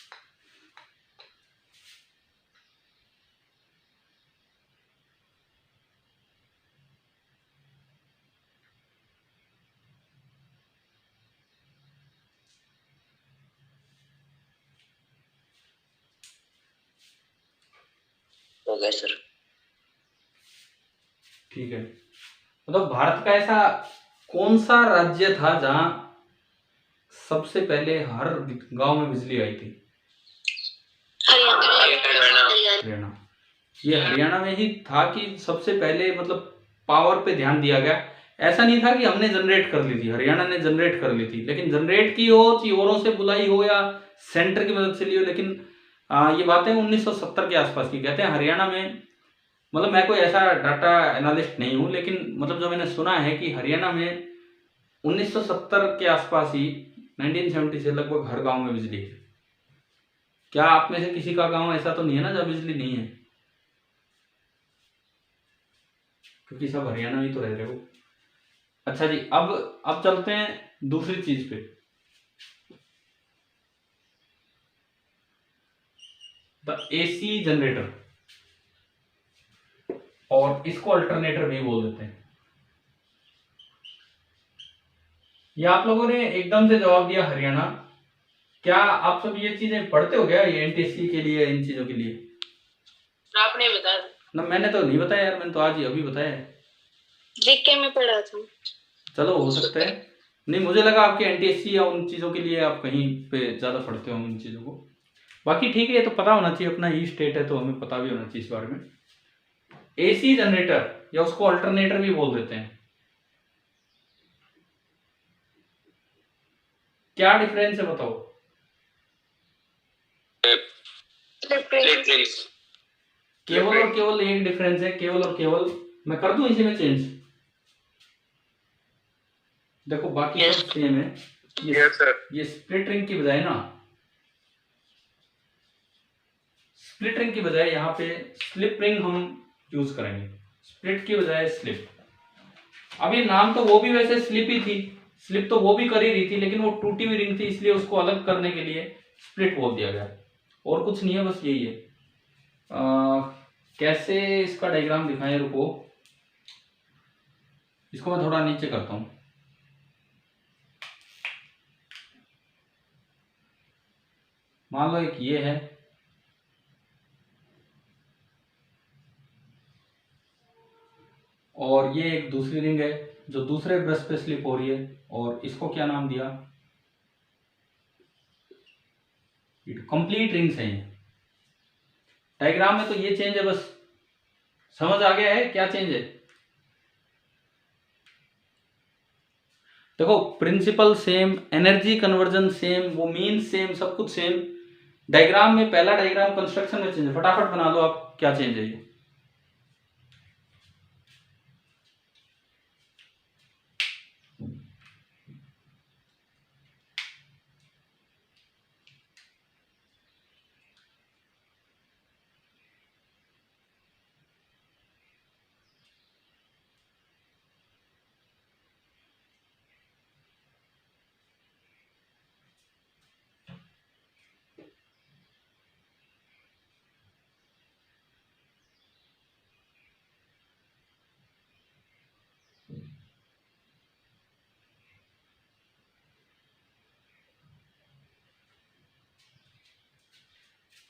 हो गया सर। ठीक है, मतलब भारत का ऐसा कौन सा राज्य था जहां सबसे पहले हर गांव में बिजली आई थी? हरियाणा। ये हरियाणा में ही था कि सबसे पहले मतलब पावर पे ध्यान दिया गया। ऐसा नहीं था कि हमने जनरेट कर ली थी, हरियाणा ने जनरेट कर ली थी, लेकिन जनरेट की हो, चीरों से बुलाई हो या सेंटर की मदद से ली हो, लेकिन ये बातें 1970 के आसपास की कहते हैं हरियाणा में। मतलब मैं कोई ऐसा डाटा एनालिस्ट नहीं हूँ, लेकिन मतलब जो मैंने सुना है कि हरियाणा में 1970 के आसपास ही, 1970 से लगभग हर गांव में बिजली है। क्या आप में से किसी का गांव ऐसा तो नहीं है ना जहाँ बिजली नहीं है? क्योंकि सब हरियाणा में ही तो रह रहे हो। अच्छा जी, अब चलते हैं दूसरी चीज पे। द एसी जनरेटर, और इसको अल्टरनेटर भी बोल देते हैं। ये आप लोगों ने एकदम से जवाब दिया हरियाणा। क्या आप सब ये चीजें पढ़ते हो क्या, ये एनटीएससी के लिए, इन चीजों के लिए? आपने बताया ना, मैंने तो नहीं बताया यार, मैंने तो आज ही अभी बताया है। देख के मैं पढ़ा था। चलो, हो सकता है, नहीं मुझे लगा आपके एनटीएससी या उन चीजों के लिए आप कहीं पे ज्यादा पढ़ते हो इन चीजों को। बाकी ठीक है, ये तो पता होना चाहिए, अपना ही स्टेट है तो हमें पता भी होना चाहिए इस बारे में। एसी जनरेटर, या उसको अल्टरनेटर भी बोल देते हैं। क्या डिफरेंस है बताओ? केवल और केवल एक डिफरेंस है, केवल और केवल। मैं कर दूं इसी में चेंज, देखो बाकी सब सेम है। ये स्प्लिट रिंग की बजाय ना, स्प्लिट रिंग की बजाय यहाँ पे स्लिप रिंग हम यूज करेंगे, स्प्लिट की बजाय स्लिप। अब ये नाम तो वो भी वैसे स्लिप ही थी, स्लिप तो वो भी कर ही रही थी, लेकिन वो टूटी हुई रिंग थी, इसलिए उसको अलग करने के लिए स्प्लिट बोल दिया गया। और कुछ नहीं है, बस यही है। कैसे इसका डायग्राम दिखाएं, रुको, इसको मैं थोड़ा नीचे करता हूं। मान लो एक ये है, और ये एक दूसरी रिंग है जो दूसरे ब्रश पे स्लिप हो रही है, और इसको क्या नाम दिया, कंप्लीट रिंग्स है। डायग्राम में तो ये चेंज है, बस समझ आ गया है क्या चेंज है? देखो principle same, energy conversion same, वो मीन सेम, सब कुछ सेम, डायग्राम में पहला डायग्राम कंस्ट्रक्शन में चेंज है, फटाफट बना लो आप, क्या चेंज है ये।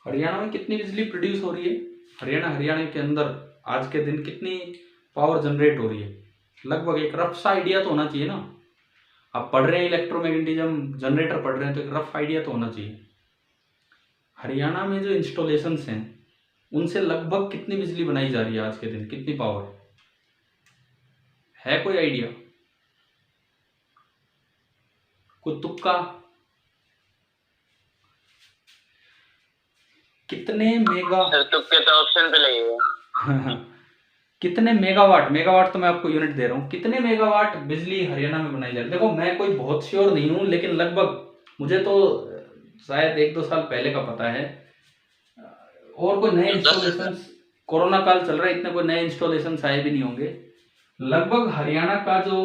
हरियाणा में कितनी बिजली प्रोड्यूस हो रही है, हरियाणा के अंदर आज के दिन कितनी पावर जनरेट हो रही है, लगभग एक रफ सा आइडिया तो होना चाहिए ना। आप पढ़ रहे हैं इलेक्ट्रोमैग्नेटिज्म जनरेटर पढ़ रहे हैं तो एक रफ आइडिया तो होना चाहिए। हरियाणा में जो इंस्टॉलेशंस हैं उनसे लगभग कितनी बिजली बनाई जा रही है आज के दिन, कितनी पावर है, कोई आइडिया, कोई तुक्का? कितने मेगा सर तुक्के तो ऑप्शन पे लगे हुए। कितने मेगावाट, मेगावाट तो मैं आपको यूनिट दे रहा हूँ, कितने मेगावाट बिजली हरियाणा में बनाई जा रही है? देखो मैं कोई बहुत श्योर नहीं हूँ, लेकिन लगभग मुझे तो शायद 1-2 साल पहले का पता है, और कोई नए इंस्टॉलेशन, कोरोना काल चल रहा है, इतने कोई नए इंस्टॉलेशन आए भी नहीं होंगे। लगभग हरियाणा का जो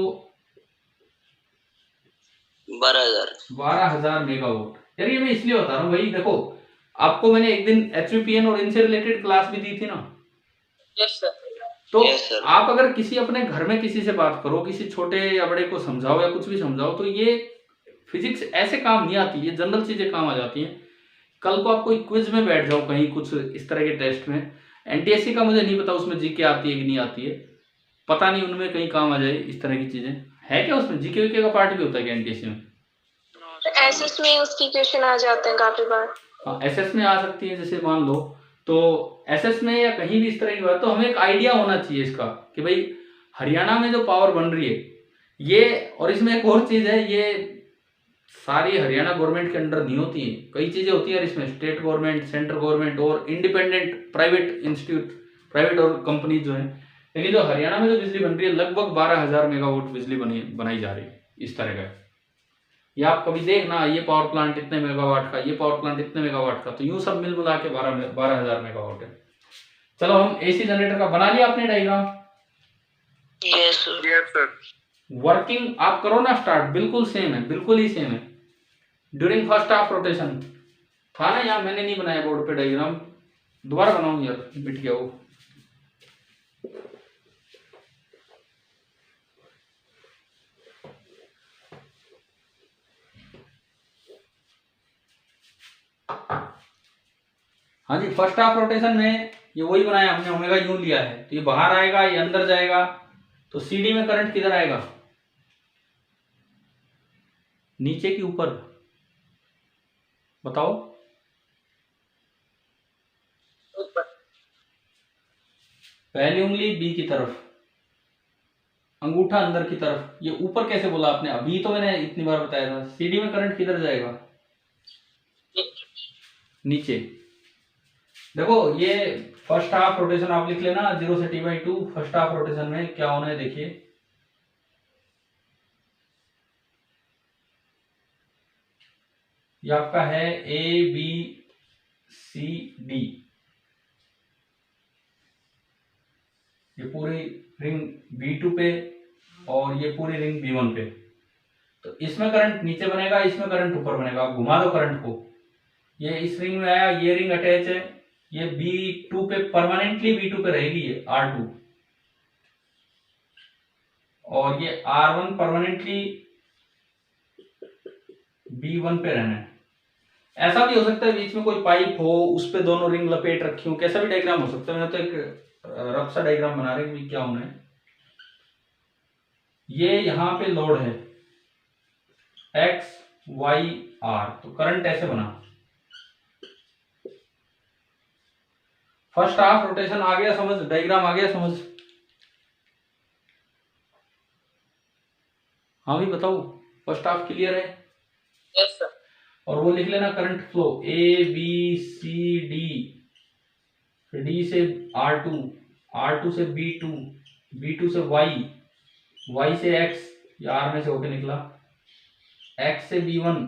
12,000 मेगावाट। यार ये मैं इसलिए बता रहा हूँ भाई, देखो आपको मैंने एक दिन HVPN और इनसे रिलेटेड क्लास भी दी थी ना। Yes sir. तो Yes, sir. आप अगर किसी अपने घर में किसी से बात करो, किसी छोटे या बड़े को समझाओ या कुछ भी समझाओ, तो ये फिजिक्स ऐसे काम नहीं आती, ये जनरल चीजें काम आ जाती हैं। कल को आप कोई क्विज में बैठ जाओ कहीं, कुछ इस तरह के टेस्ट में, NTSC का मुझे नहीं पता उसमें जीके आती है कि नहीं आती है, पता नहीं, उनमें कहीं काम आ जाए इस तरह की चीजें है क्या, उसमें जीके वीके का पार्ट भी होता है क्या NTSC में? एसएस में उसकी क्वेश्चन आ जाते हैं काफी बार। हाँ SS में आ सकती है, जैसे मान लो तो SS में या कहीं भी इस तरह की बात, तो हमें एक आइडिया होना चाहिए इसका कि भाई हरियाणा में जो पावर बन रही है ये, और इसमें एक और चीज है, ये सारी हरियाणा गवर्नमेंट के अंडर नहीं होती है, कई चीजें होती है इसमें, स्टेट गवर्नमेंट, सेंट्रल गवर्नमेंट और इंडिपेंडेंट प्राइवेट इंस्टीट्यूट, प्राइवेट और कंपनी जो है। लेकिन जो हरियाणा में जो बिजली बन रही है लगभग 12,000 मेगावाट बिजली बनाई जा रही है इस तरह का। ये आप कभी देखना, ये पावर प्लांट इतने मेगावाट का, ये पावर प्लांट इतने मेगावाट का, तो यूं सब मिल मिला के 12,000 मेगावाट है। चलो हम AC जनरेटर का बना लिया आपने डायग्राम। Yes sir. वर्किंग आप करो ना स्टार्ट, बिल्कुल सेम है, बिल्कुल ही सेम है। ड्यूरिंग फर्स्ट हाफ रोटेशन था ना, यहाँ मैंने नहीं बनाया बोर्ड पे डायग्राम, दोबारा बनाऊं यार, मिट गया वो। हाँ जी, फर्स्ट हाफ रोटेशन में ये वही बनाया हमने, ओमेगा यूं लिया है, तो ये बाहर आएगा, ये अंदर जाएगा, तो CD में करंट किधर आएगा, नीचे की ऊपर, बताओ? पहली उंगली B की तरफ, अंगूठा अंदर की तरफ, ये ऊपर कैसे बोला आपने? अभी तो मैंने इतनी बार बताया था, CD में करंट किधर जाएगा, नीचे। देखो ये फर्स्ट हाफ रोटेशन आप लिख लेना, 0 से T/2 फर्स्ट हाफ रोटेशन में क्या होना है, देखिए ये आपका है ABCD, ये पूरी रिंग B2 पे और ये पूरी रिंग B1 पे, तो इसमें करंट नीचे बनेगा, इसमें करंट ऊपर बनेगा। आप घुमा दो करंट को, ये इस रिंग में आया, ये रिंग अटैच है, ये B2 पे परमानेंटली B2 पे रहेगी, ये R2, और ये R1 परमानेंटली B1 पे रहना है। ऐसा भी हो सकता है बीच में कोई पाइप हो, उस पे दोनों रिंग लपेट रखी हो, कैसा भी डायग्राम हो सकता है। मैंने तो एक रफ सा डायग्राम बना रहे हैं, क्या होना है, ये यहां पे लोड है X Y R, तो करंट ऐसे बना। फर्स्ट हाफ रोटेशन आ गया समझ, डायग्राम आ गया समझ? हाँ भी बताओ, फर्स्ट हाफ क्लियर है? Yes sir. और वो लिख लेना current flow A B C D, फिर डी से R2, R2 से B2, B2 से Y, Y से X, या R में से होके निकला, X से B1,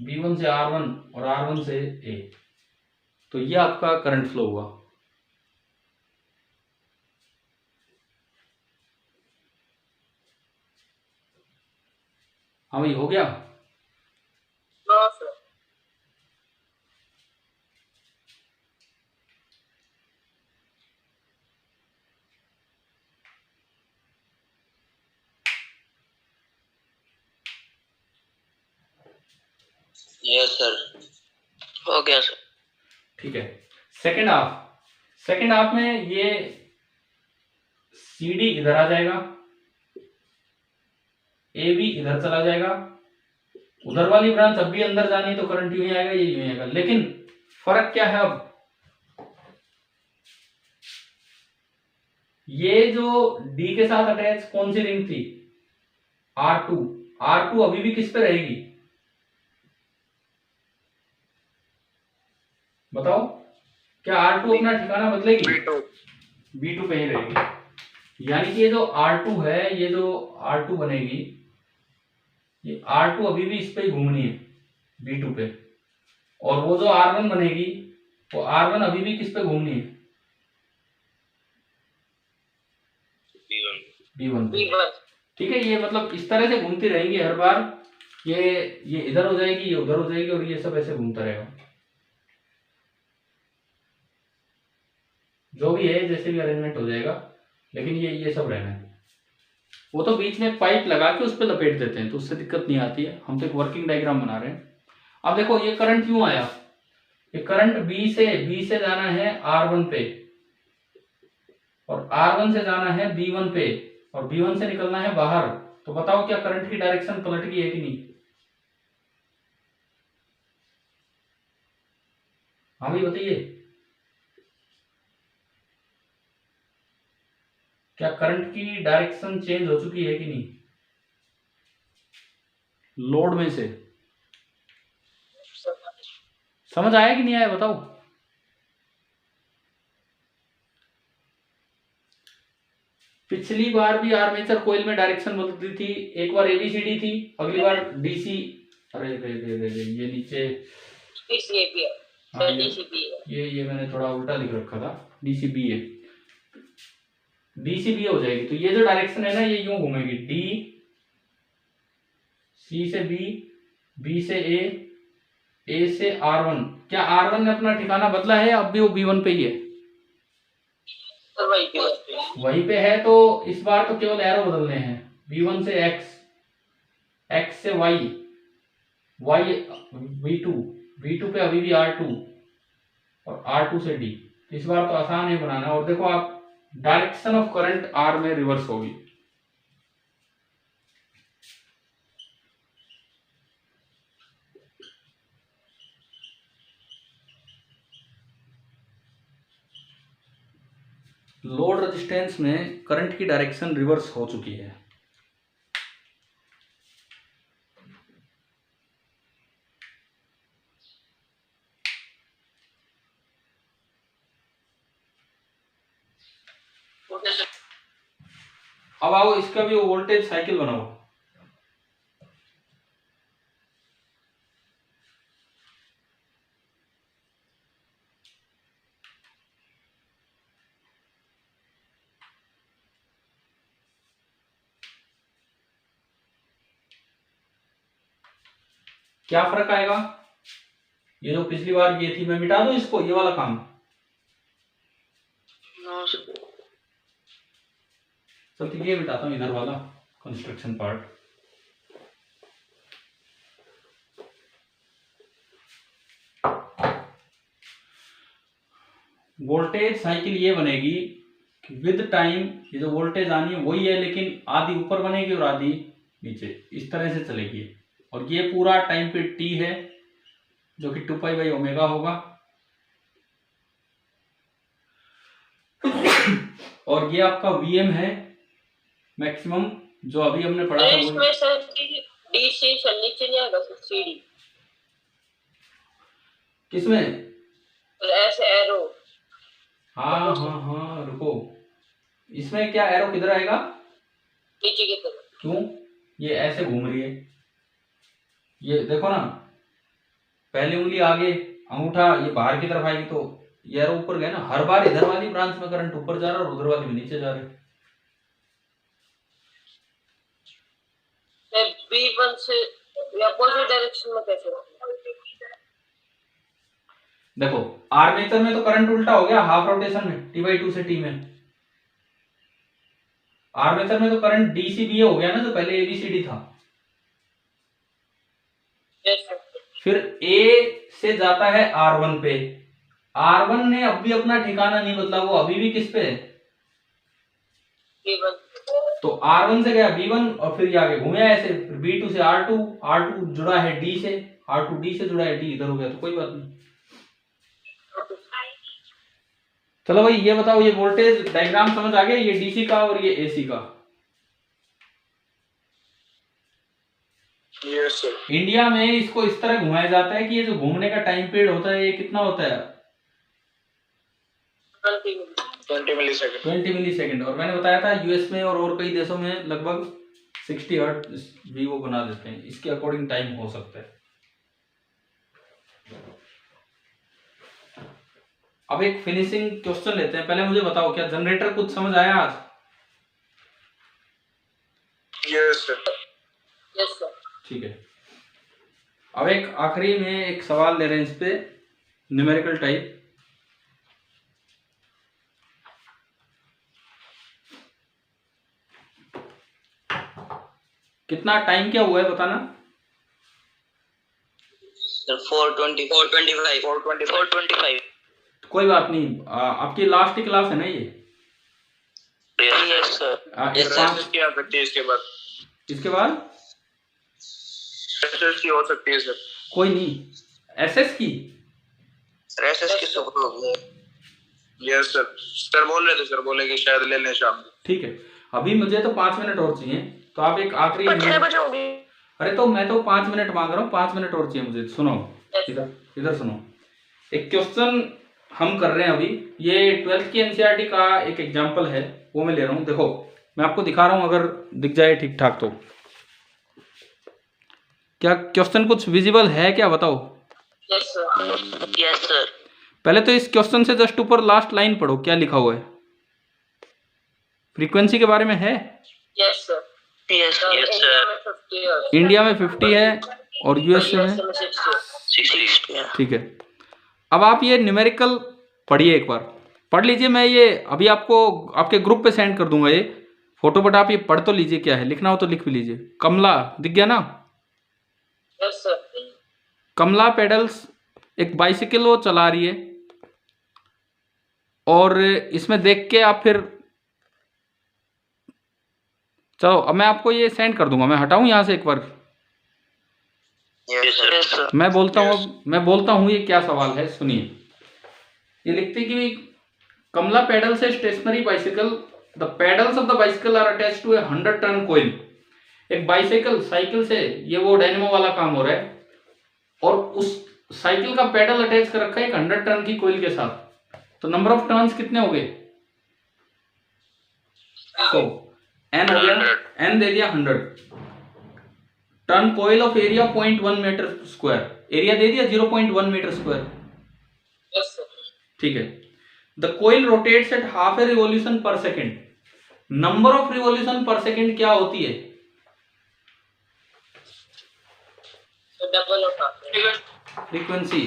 B1 से R1 और R1 से A। तो ये आपका करंट फ्लो हुआ। हाँ भाई, हो गया। हाँ सर। यस सर, हो गया सर। ठीक है, सेकेंड हाफ में ये CD इधर आ जाएगा, AB इधर चला जाएगा, उधर वाली ब्रांच अब भी अंदर जानी है तो करंट यूं ही आएगा, ये यूं ही आएगा। लेकिन फर्क क्या है, अब ये जो D के साथ अटैच कौन सी रिंग थी, R2 अभी भी किस पे रहेगी बताओ, क्या R2 अपना ठिकाना बदलेगी? B2 पे ही रहेगी। यानी कि ये जो R2 है, ये जो R2 बनेगी, ये R2 अभी भी इस पे ही घूमनी है, B2 पे। और वो जो R1 बनेगी, वो R1 अभी भी किस पे घूमनी है, B1 पे। ठीक है, ये मतलब इस तरह से घूमती रहेंगी हर बार, ये इधर हो जाएगी, ये उधर हो जाएगी, और ये सब ऐसे घूमता रहेगा। जो भी है, जैसे भी अरेंजमेंट हो जाएगा, लेकिन ये सब रहना है। वो तो बीच में पाइप लगा के उस पर लपेट देते हैं, तो उससे दिक्कत नहीं आती है। हम तो एक वर्किंग डायग्राम बना रहे हैं। अब देखो ये करंट क्यों आया, ये करंट बी से जाना है R1 पे, और R1 से जाना है B1 पे, और B1 से निकलना है बाहर। तो बताओ क्या करंट की डायरेक्शन पलट गई है कि नहीं? हाँ भाई बताइए, क्या करंट की डायरेक्शन चेंज हो चुकी है कि नहीं लोड में से? समझ आया कि नहीं आया बताओ? पिछली बार भी आर्मेचर कोयल में डायरेक्शन बदलती थी, एक बार ABCD थी, अगली बार DC। अरे ये नीचे DCB हाँ, DCB ये मैंने थोड़ा उल्टा लिख रखा था, DCB है, DCB हो जाएगी। तो ये जो डायरेक्शन है ना, ये यूं घूमेगी, D, C से B, B से A से R1। क्या R1 ने अपना ठिकाना बदला है, अब भी वो B1 पे ही है? वहीं पे है। तो इस बार तो केवल एरो बदलने हैं, B1 से X, X से Y, B2 पे अभी भी R2, और R2 से D। इस बार तो आसान है बनाना। और देखो आप, डायरेक्शन ऑफ करंट R में रिवर्स होगी। लोड रेजिस्टेंस में करंट की डायरेक्शन रिवर्स हो चुकी है। अब आओ इसका भी वोल्टेज साइकिल बनाओ। क्या फर्क आएगा? ये जो पिछली बार ये थी, मैं मिटा दूं इसको, ये वाला काम। चल तो ये मिटाता हूं, इधर वाला कंस्ट्रक्शन पार्ट। वोल्टेज साइकिल ये बनेगी कि विद टाइम ये जो वोल्टेज आनी है वही है, लेकिन आधी ऊपर बनेगी और आधी नीचे, इस तरह से चलेगी। और ये पूरा टाइम पे T है, जो कि 2π/ω होगा। और ये आपका Vm है मैक्सिमम, जो अभी हमने पढ़ा था। इसमें सर DC नीचे नहीं आएगा, CD किसमें? ऐसे एरो हाँ हाँ हाँ, रुको, इसमें क्या एरो किधर आएगा? नीचे की तरफ। क्यों? ये ऐसे घूम रही है, ये देखो ना, पहली उंगली आगे, अंगूठा ये बाहर की तरफ आएगी तो ये एरो ऊपर गया ना। हर बार इधर वाली ब्रांच में करंट ऊपर जा रहा है और उधर वाली में नीचे जा रहा है। B1 से अपोजिट डायरेक्शन में कैसे? देखो आर्मेचर में तो करंट उल्टा हो गया हाफ रोटेशन में, T/2 से T में। आर्मेचर में तो करंट DCBA हो गया ना, जो पहले ABCD था। फिर A से जाता है R1 पे। R1 ने अब भी अपना ठिकाना नहीं बदला, वो अभी भी किस पे है? B1। तो R1 से गया B1 और फिर ये आगे घूमया ऐसे, फिर B2 से R2, R2 जुड़ा है D से, R2 D से जुड़ा है, D इधर हो गया, तो कोई बात नहीं। चलो भाई ये बताओ, ये वोल्टेज डायग्राम समझ आ गया, ये DC का और ये AC का। Yes sir. इंडिया में इसको इस तरह घुमाया जाता है कि ये जो घूमने का टाइम पीरियड होता है ये कितना होता है? 20 मिलीसेकंड। 20 मिलीसेकंड। और मैंने बताया था यूएस में और कई देशों में लगभग 60 हर्ट्ज भी वो बना देते हैं, इसके अकॉर्डिंग टाइम हो सकता है। अब एक फिनिशिंग क्वेश्चन लेते हैं। पहले मुझे बताओ, क्या जनरेटर कुछ समझ आया आज? Yes sir. Yes sir. ठीक है, अब एक आखिरी में एक सवाल ले रहे हैं इस पे, न्यूमेरिकल टाइप। कितना टाइम क्या हुआ है बताना? सर 425। कोई बात नहीं, आपकी लास्ट की क्लास है ना ये? Yes sir. क्या सकती है इसके बाद? इसके बाद एसएस की हो सकती है सर। कोई नहीं, एसएस की एसएस की सुपर होगी। Yes sir. सर बोल रहे थे, सर बोले कि शायद ले लें शाम को। ठीक है, अभी मुझे तो 5 मिनट और चाहिए, तो आप एक आखिरी बजे होगी। अरे तो मैं तो 5 मिनट मांग रहा हूँ, 5 मिनट और चाहिए मुझे। सुनो इधर सुनो, एक क्वेश्चन हम कर रहे हैं अभी, ये 12th की एनसीईआरटी का एक एग्जाम्पल है, वो मैं ले रहा हूँ। देखो मैं आपको दिखा रहा हूँ, अगर दिख जाए ठीक ठाक तो। क्या क्वेश्चन कुछ विजिबल है क्या, बताओ? Yes sir. Yes sir. पहले तो इस क्वेश्चन से जस्ट ऊपर लास्ट लाइन पढ़ो, क्या लिखा हुआ है? फ्रीक्वेंसी के बारे में है? Yes sir. Yes sir. India में 50 है और यूएसए में 60 है। ठीक है, अब आप ये न्यूमेरिकल पढ़िए, एक बार पढ़ लीजिए। मैं ये अभी आपको आपके ग्रुप पे सेंड कर दूंगा ये फोटो, बट आप ये पढ़ तो लीजिए, क्या है लिखना हो तो लिख भी लीजिए। कमला दिख गया ना? Yes sir. कमला पेडल्स एक बाइसिकल वो चला रही है, और इसमें देख के आप फिर चलो, अब मैं आपको ये सेंड कर दूंगा। मैं हटाऊं यहाँ से एक बार, यस सर। मैं बोलता हूँ ये क्या सवाल है, सुनिए। ये लिखते कि कमला पेडल से stationary bicycle, the pedals of the bicycle are attached to a 100 turn coil. एक बाइसिकल साइकिल से ये वो डायनेमो वाला काम हो रहा है, और उस साइकिल का पेडल अटैच कर रखा है एक 100 टन की कोइल के साथ। तो नंबर ऑफ टर्न्स कितने हो गए? 100। एन हो गया, एन दे दिया 100 turn coil of area 0.1 metre square, area दे दिया 0.1 मीटर स्क्वायर। Yes sir. ठीक है, the coil rotates at half a revolution per second. Number of revolution per second क्या होती है? डबल होता है फ्रीक्वेंसी।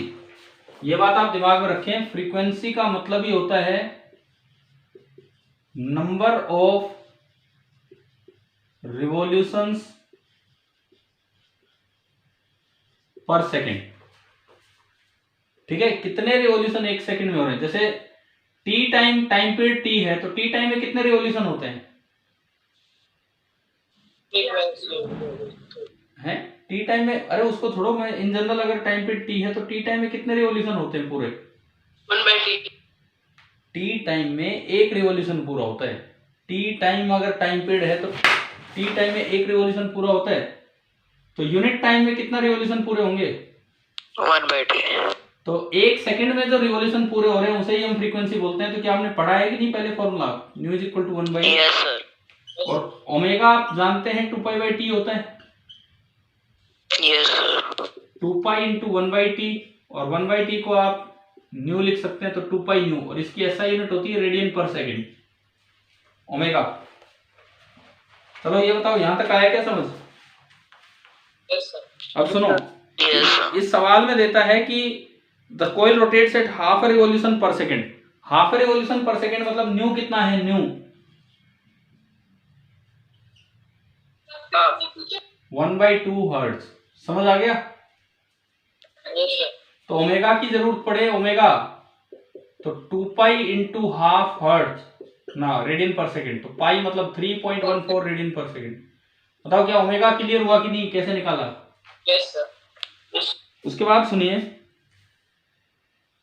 ये बात आप दिमाग में रखें, फ्रीक्वेंसी का मतलब ही होता है नंबर ऑफ रिवॉल्यूशंस पर सेकेंड। ठीक है, कितने रिवॉल्यूशन एक सेकंड में हो रहे हैं। जैसे टी टाइम पीरियड टी है, तो टी टाइम में कितने रिवॉल्यूशन होते हैं? हैं टी टाइम में, अरे उसको छोड़ो, मैं इन जनरल अगर टाइम पीरियड टी है तो टी टाइम में कितने रिवॉल्यूशन होते हैं पूरे? 1/t। टी टाइम में एक रिवॉल्यूशन पूरा होता है। टी टाइम अगर टाइम पीरियड है तो टी टाइम में एक रिवॉल्यूशन पूरा होता है, तो यूनिट टाइम में कितना रिवॉल्यूशन पूरे होंगे? 1/t। तो 1 सेकंड में जो रिवॉल्यूशन पूरे हो रहे हैं उसे ही हम फ्रीक्वेंसी बोलते हैं। तो क्या आपने पढ़ा है कि नहीं पहले formula, nu is equal to 1/, yes sir, और ओमेगा आप जानते हैं 2π/t होता है, यस सर, 2π इंटू 1/t, और 1/t को आप न्यू लिख सकते हैं तो 2π न्यू, और इसकी एसआई यूनिट होती है रेडियन पर सेकेंड, ओमेगा। चलो ये बताओ यहां तक आया क्या समझ? अब सुनो, यस सर, इस सवाल में देता है कि the coil rotates at half revolution per second. Half revolution per second मतलब न्यू कितना है, न्यू 1/2 हर्ट्ज। समझ आ गया? तो ओमेगा की जरूरत पड़े, ओमेगा तो 2π इंटू हाफ हर्ट्ज ना रेडियन पर सेकेंड, तो पाई मतलब 3.14 रेडियन पर सेकेंड। बताओ क्या ओमेगा क्लियर हुआ कि नहीं, कैसे निकाला? यस सर, उसके बाद सुनिए,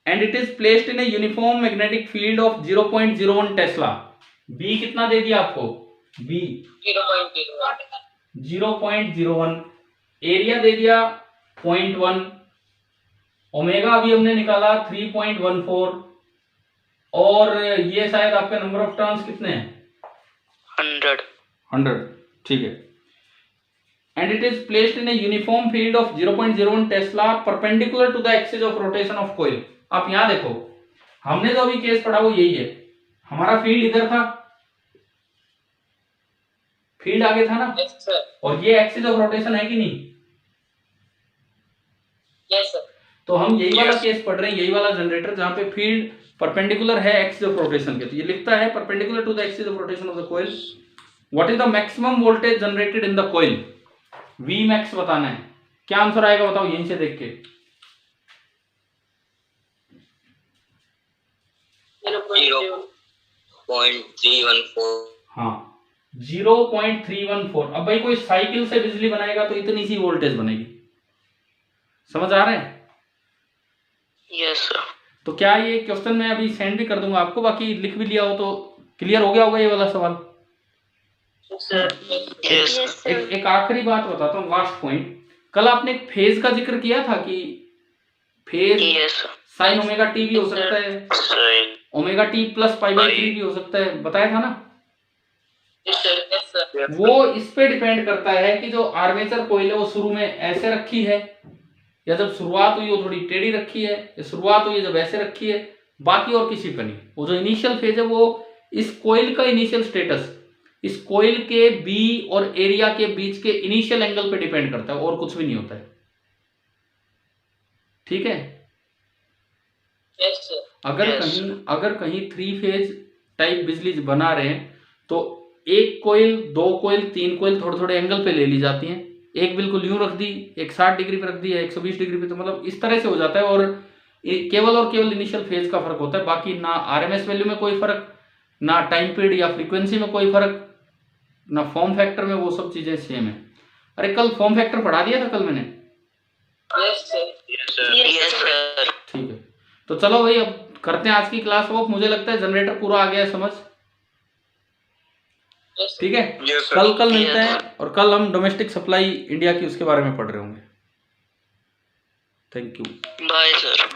and it is placed in a uniform magnetic field of 0.01 tesla. B कितना दे दिया आपको? बी 0.01, एरिया दे दिया 0.1, ओमेगा अभी हमने निकाला 3.14, और ये शायद आपके नंबर ऑफ टर्न्स कितने हैं? 100, ठीक है। And it is placed in a uniform field of 0.01 tesla perpendicular to the axis of rotation of coil. आप यहां देखो, हमने जो अभी केस पढ़ा वो यही है, हमारा फील्ड इधर था, फील्ड आगे था ना, और ये एक्सिस ऑफ रोटेशन है कि नहीं? यस सर, तो हम यही वाला केस पढ़ रहे हैं, यही वाला जनरेटर जहां पे फील्ड परपेंडिकुलर है एक्सिस ऑफ रोटेशन के। तो ये लिखता है perpendicular to the axis of rotation of the coil, what is the maximum voltage generated in the coil, V max बताना है। क्या आंसर आएगा बताओ यहीं से देख के? 0.314। हाँ 0.314। अब भाई कोई साइकिल से बिजली बनाएगा तो इतनी सी वोल्टेज बनेगी, समझ आ रहे हैं? यस सर, तो क्या ये क्वेश्चन मैं अभी सेंड भी कर दूंगा आपको, बाकी लिख भी लिया हो तो क्लियर हो गया होगा ये वाला सवाल। यस एक आखिरी बात बताता हूँ, लास्ट पॉइंट। कल आपने एक फेज का जिक्र किया था कि phase yes sine omega T भी हो सकता है, सर, ओमेगा टी प्लस π/3 भी हो सकता है, बताया था ना? यस सर, वो इस पे डिपेंड करता है कि जो आर्मेचर कोइल है वो शुरू में ऐसे रखी है, या जब शुरुआत हुई वो थोड़ी टेढ़ी रखी है, या शुरुआत हुई जब ऐसे रखी है, बाकी और किसी पर नहीं। वो जो इनिशियल फेज है वो इस कोइल का इनिशियल स्टेटस इस कोइल के बी और एरिया के बीच के इनिशियल एंगल पे डिपेंड करता है, और कुछ भी नहीं होता है, ठीक है? यस सर, अगर कहीं 3 फेज टाइप बिजली बना रहे हैं तो 1 कोइल, 2 कोइल, 3 कोइल थोड़े थोड़े एंगल पे ले ली जाती हैं, एक बिल्कुल यूं रख दी, एक 60 डिग्री पे रख दी है, 120 डिग्री पे, तो मतलब इस तरह से हो जाता है। और केवल इनिशियल फेज का फर्क होता है, बाकी ना आरएमएस वैल्यू में कोई फर्क, ना टाइम पीरियड या फ्रीक्वेंसी में कोई फर्क, ना फॉर्म फैक्टर में, वो सब चीजें सेम है। अरे कल फॉर्म फैक्टर पढ़ा दिया था कल मैंने? यस सर, यस सर, ठीक है, तो चलो भाई अब करते हैं आज की क्लास ऑफ। मुझे लगता है जनरेटर पूरा आ गया है समझ, ठीक है? कल मिलते हैं, और कल हम डोमेस्टिक सप्लाई इंडिया की उसके बारे में पढ़ रहे होंगे। Thank you, bye sir.